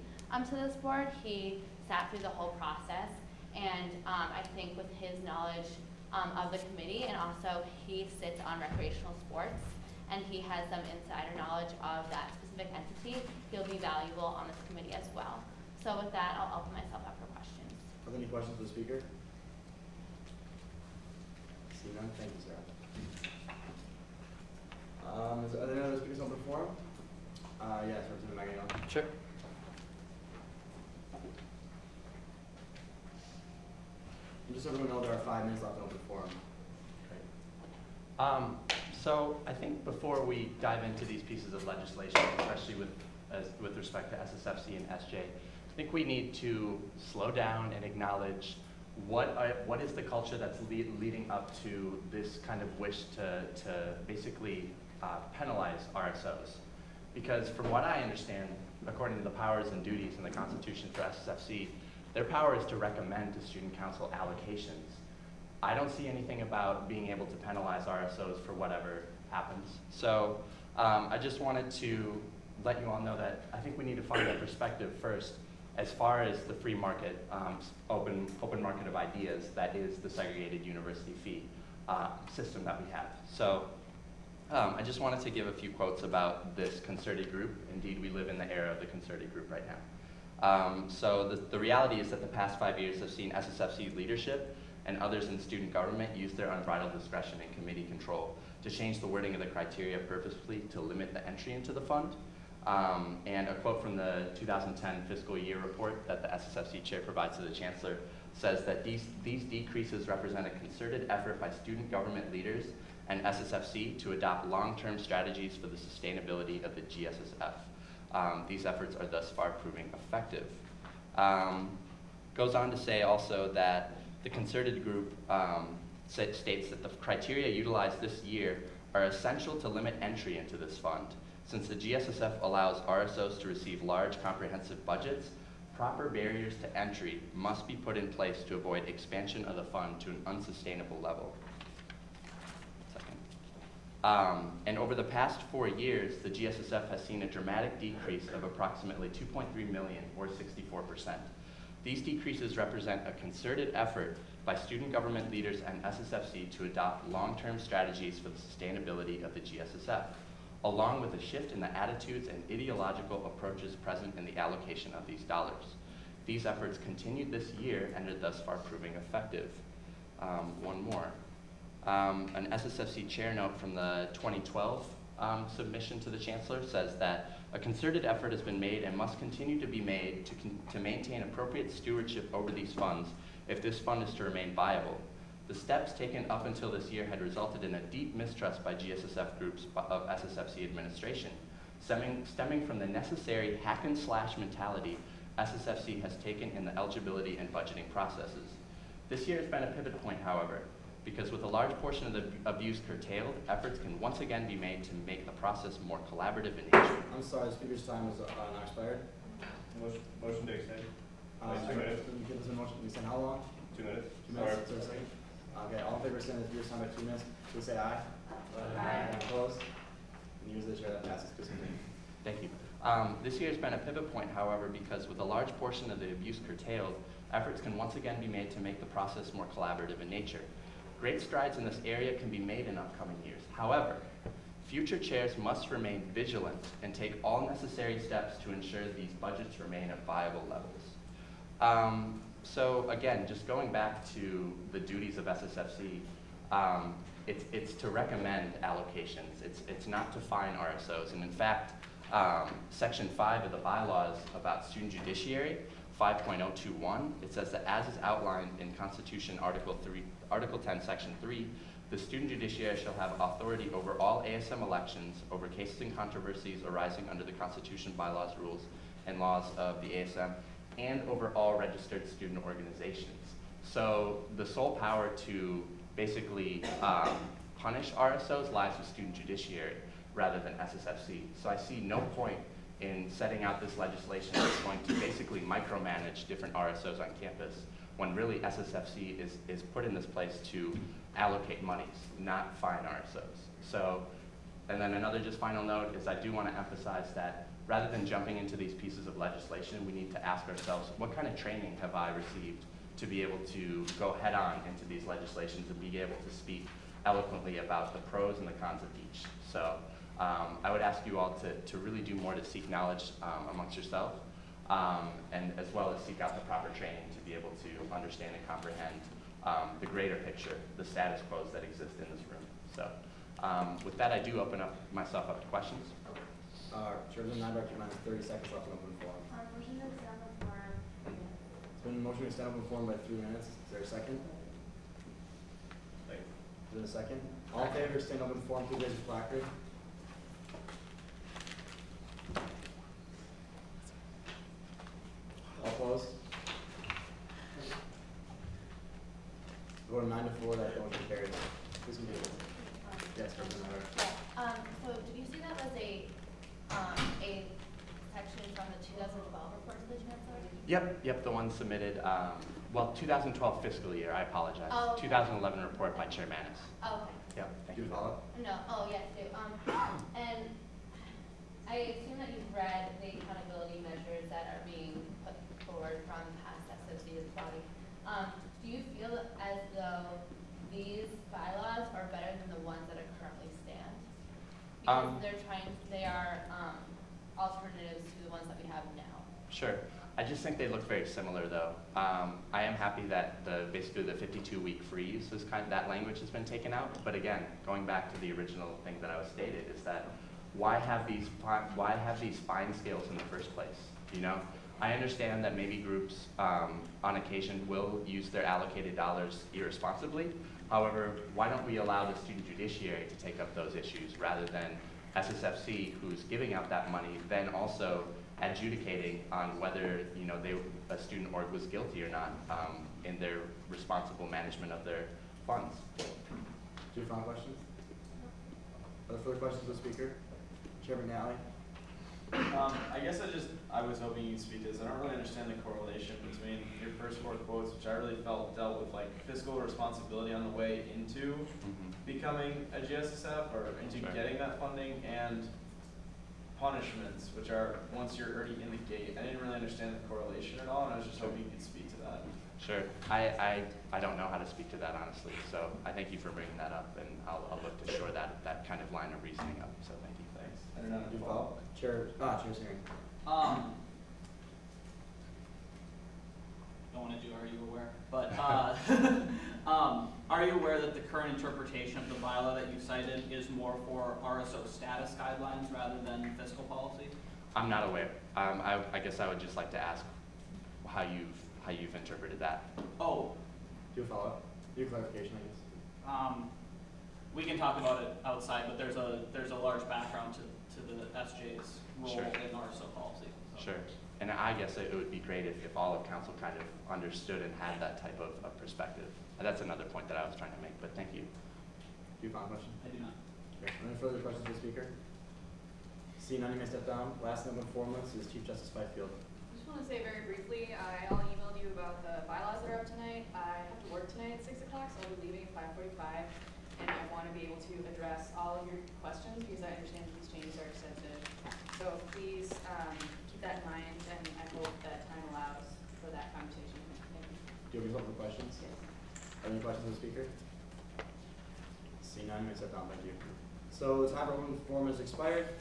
to this board. He sat through the whole process, and I think with his knowledge of the committee, and also he sits on recreational sports, and he has some insider knowledge of that specific entity, he'll be valuable on this committee as well. So with that, I'll open myself up for questions. Are there any questions for the speaker? See none, thank you, Sarah. Are there any other speakers on the forum? Yes, Representative Magano. Sure. And just so everyone knows, there are 5 minutes left on the forum. So I think before we dive into these pieces of legislation, especially with respect to SSFC and SJ, I think we need to slow down and acknowledge what is the culture that's leading up to this kind of wish to basically penalize RSOs. Because from what I understand, according to the powers and duties in the Constitution for SSFC, their power is to recommend to Student Council allocations. I don't see anything about being able to penalize RSOs for whatever happens. So I just wanted to let you all know that I think we need to find a perspective first as far as the free market, open market of ideas, that is the segregated university fee system that we have. So I just wanted to give a few quotes about this concerted group. Indeed, we live in the era of the concerted group right now. So the reality is that the past 5 years have seen SSFC leadership and others in student government use their unbridled discretion and committee control to change the wording of the criteria purposefully to limit the entry into the fund. And a quote from the 2010 fiscal year report that the SSFC chair provides to the chancellor says that these decreases represent a concerted effort by student government leaders and SSFC to adopt long-term strategies for the sustainability of the GSSF. These efforts are thus far proving effective. Goes on to say also that the concerted group states that the criteria utilized this year are essential to limit entry into this fund. Since the GSSF allows RSOs to receive large comprehensive budgets, proper barriers to entry must be put in place to avoid expansion of the fund to an unsustainable level. And over the past 4 years, the GSSF has seen a dramatic decrease of approximately 2.3 million, or 64%. These decreases represent a concerted effort by student government leaders and SSFC to adopt long-term strategies for the sustainability of the GSSF, along with a shift in the attitudes and ideological approaches present in the allocation of these dollars. These efforts continued this year and are thus far proving effective. One more. An SSFC chair note from the 2012 submission to the Chancellor says that a concerted effort has been made and must continue to be made to maintain appropriate stewardship over these funds if this fund is to remain viable. The steps taken up until this year had resulted in a deep mistrust by GSSF groups of SSFC administration, stemming from the necessary hack and slash mentality SSFC has taken in the eligibility and budgeting processes. This year has been a pivot point, however, because with a large portion of the abuse curtailed, efforts can once again be made to make the process more collaborative in nature. I'm sorry, the speaker's time is not expired. Motion to extend. 2 minutes. Can you give us a motion to extend how long? 2 minutes. 2 minutes, is there a second? Okay, all in favor of extending the speaker's time by 2 minutes, please say aye. Aye. Opposed? And use the chair, that passes. Please continue. Thank you. This year has been a pivot point, however, because with a large portion of the abuse curtailed, efforts can once again be made to make the process more collaborative in nature. Great strides in this area can be made in upcoming years. However, future chairs must remain vigilant and take all necessary steps to ensure these budgets remain at viable levels. So again, just going back to the duties of SSFC, it's to recommend allocations. It's not to fine RSOs. And in fact, Section 5 of the bylaws about student judiciary, 5.021, it says that as is outlined in Constitution Article 10, Section 3, the student judiciary shall have authority over all ASM elections, over cases and controversies arising under the Constitution, bylaws, rules, and laws of the ASM, and over all registered student organizations. So the sole power to basically punish RSOs lies with student judiciary rather than SSFC. So I see no point in setting out this legislation that's going to basically micromanage different RSOs on campus when really SSFC is put in this place to allocate monies, not fine RSOs. So, and then another just final note is I do want to emphasize that rather than jumping into these pieces of legislation, we need to ask ourselves, what kind of training have I received to be able to go head on into these legislations and be able to speak eloquently about the pros and the cons of each. So I would ask you all to really do more to seek knowledge amongst yourself, and as well as seek out the proper training to be able to understand and comprehend the greater picture, the status quos that exist in this room. So with that, I do open up myself up to questions. Chairman Nyberg, you have 30 seconds left in open forum. Motion to extend open forum. It's been motion to extend open forum by 3 minutes. Is there a second? Is there a second? All in favor of extend open forum, please raise your placard. All opposed? Vote of 9 to 4, that motion carries. Please continue. Yes, Chairman Nyberg. So did you see that was a section from the 2012 report to the Chancellor? Yep, the one submitted, well, 2012 fiscal year, I apologize. Oh, okay. 2011 report by Chair Manis. Oh, okay. Yep, thank Do you. you follow? No, oh, yes, I do. And I assume that you've read the accountability measures that are being put forward from past SOC's body. Do you feel as though these bylaws are better than the ones that are currently stand? Because they are alternatives to the ones that we have now. Sure. I just think they look very similar, though. I am happy that basically the 52-week freeze is that language has been taken out. But again, going back to the original thing that I was stated, is that why have these fine scales in the first place? You know, I understand that maybe groups on occasion will use their allocated dollars irresponsibly. However, why don't we allow the student judiciary to take up those issues rather than SSFC, who's giving out that money, then also adjudicating on whether a student org was guilty or not in their responsible management of their funds. Do you have final questions? Are there further questions of the speaker? Chairman Nally? I guess I was hoping you'd speak to this. I don't really understand the correlation between your first 4 quotes, which I really felt dealt with like fiscal responsibility on the way into becoming a GSSF or into getting that funding, and punishments, which are once you're already in the gate. I didn't really understand the correlation at all, and I was just hoping you could speak to that. Sure. I don't know how to speak to that, honestly. So I thank you for bringing that up, and I'll look to shore that kind of line of reasoning up. So thank you. Thanks. I don't know. Do you follow? Chair's hearing. Don't want to do Are You Aware? But are are you aware that the current interpretation of the bylaw that you cited is more for RSO status guidelines rather than fiscal policy? I'm not aware. I guess I would just like to ask how you've interpreted that. Oh, Do you follow up? Do you clarification, I guess? we can talk about it outside, but there's a large background to the SJ's role Sure. in RSO policy. So. Sure. And I guess it would be great if all of council kind of understood and had that type of perspective. That's another point that I was trying to make, but thank you. Do you have a question? I do not. Okay. Any further questions for the speaker? Seeing none, you may step down. Last name and foremost is Chief Justice Fifield. I just want to say very briefly, I emailed you about the bylaws that are up tonight. I have to work tonight at 6 o'clock, so I'll be leaving at 5:45. And I want to be able to address all of your questions because I understand that these changes are sensitive. So please keep that in mind, and I hope that time allows for that conversation. Thank you. Do you have any questions? Yes. Are there any questions of the speaker? Seeing none, you may step down. Thank you. So the time for open forum has expired.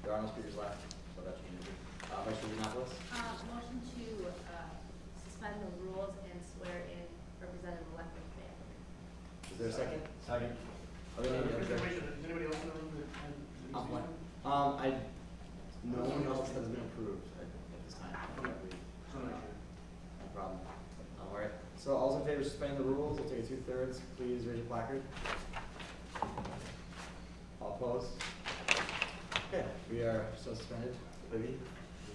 There are no speakers left, so that changes it. Vice Chair Giannopoulos? Motion to suspend the rules and swear in Representative-elect McMahon. Is there a second? Second. Are there any other? Does anybody else in the room that has? No one else has been approved at this time. No problem. All right. So all those in favor of suspending the rules, we'll take a 2/3. Please raise your placard. All opposed? Okay, we are so suspended. Libby,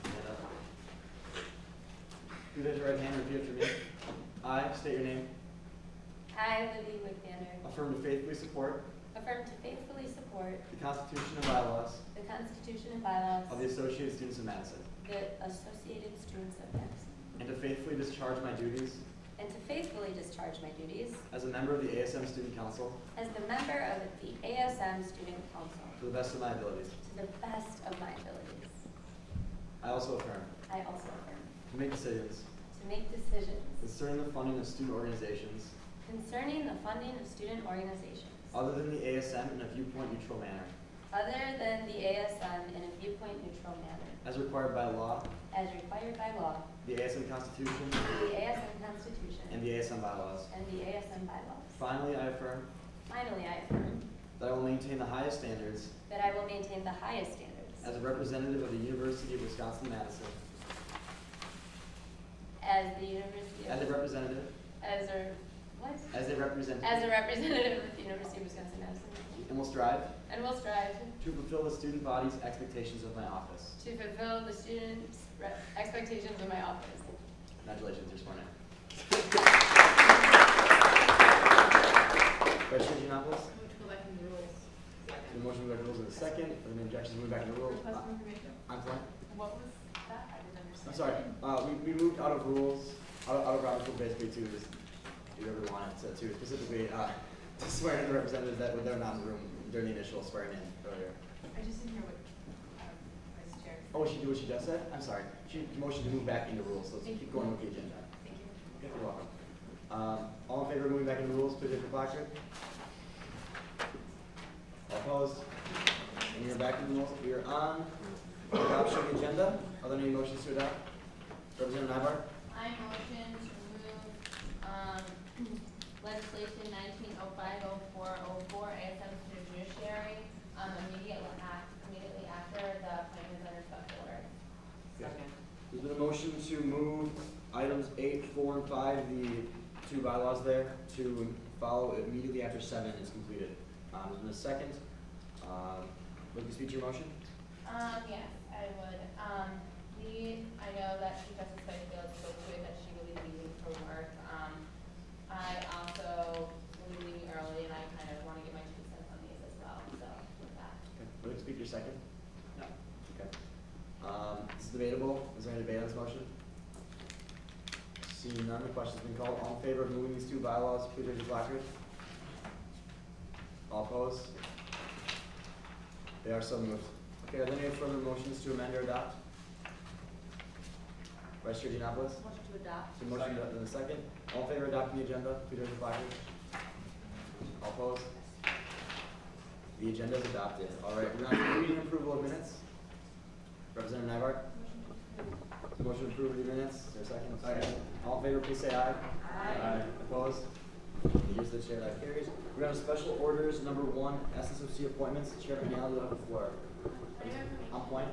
stand up. Please raise your right hand and repeat after me. I state your name. I, Libby McBanner, Affirm to faithfully support affirm to faithfully support the Constitution and bylaws the Constitution and bylaws of the Associated Students of Madison, the Associated Students of Madison, and to faithfully discharge my duties and to faithfully discharge my duties as a member of the ASM Student Council as the member of the ASM Student Council to the best of my abilities. to the best of my abilities. I also affirm I also affirm to make decisions to make decisions concerning the funding of student organizations concerning the funding of student organizations other than the ASM in a viewpoint neutral manner, other than the ASM in a viewpoint neutral manner, as required by law, as required by law, the ASM Constitution, the ASM Constitution, and the ASM bylaws. and the ASM bylaws. Finally, I affirm Finally, I affirm that I will maintain the highest standards that I will maintain the highest standards as a representative of the University of Wisconsin-Madison, as the University as a of, representative, as a, what? as a representative, As a representative of the University of Wisconsin-Madison, and will strive and will strive to fulfill the student body's expectations of my office. to fulfill the students' expectations of my office. Congratulations, you're sworn in. Vice Chair Giannopoulos? Move to go back in the rules. The motion to go back to rules in a second. Are there any objections to move back into rules? Request for information. I'm sorry? What was that? I didn't understand. I'm sorry. We moved out of rules, out of Robert's rule basically to just do whatever we wanted to specifically to swear in the representatives that were not in the room during the initial swearing in earlier. I just didn't hear what Vice Chair. Oh, she did what she just said? I'm sorry. She motioned to move back into rules, so let's keep going with the agenda. Thank you. Okay, you're welcome. All in favor of moving back into rules, please raise your placard. All opposed? And you're back in the rules. We are on adoption of the agenda. Are there any motions to adopt? Representative Nybar? I motion to move legislation 1905-0404 ASM Student Judiciary immediately after the appointments under special order. Second. There's been a motion to move items 8, 4, and 5, the two bylaws there, to follow immediately after 7 is completed. There's been a second. Would you speak to your motion? Yes, I would. I know that Chief Justice Fifield spoke to it that she will be leaving for work. I also will be leaving early, and I kind of want to get my 2 cents on these as well. So with that. Okay. Would you speak to your second? No. Okay. This is debatable. Is there any debate on this motion? Seeing none, the question's been called. All in favor of moving these two bylaws, please raise your placard. All opposed? They are so moved. Okay, are there any further motions to amend or adopt? Vice Chair Giannopoulos? Motion to adopt. So motion in a second. All in favor of adopting the agenda, please raise your placard. All opposed? The agenda is adopted. All right, we're on to reading approval of minutes. Representative Nybar? Motion to approve the minutes. Is there a second? Second. All in favor, please say aye. Aye. Opposed? The Here's the chair that carries. We're going to special orders. Number 1, SSOC appointments. Chairman Gallagher, you have the floor. On point.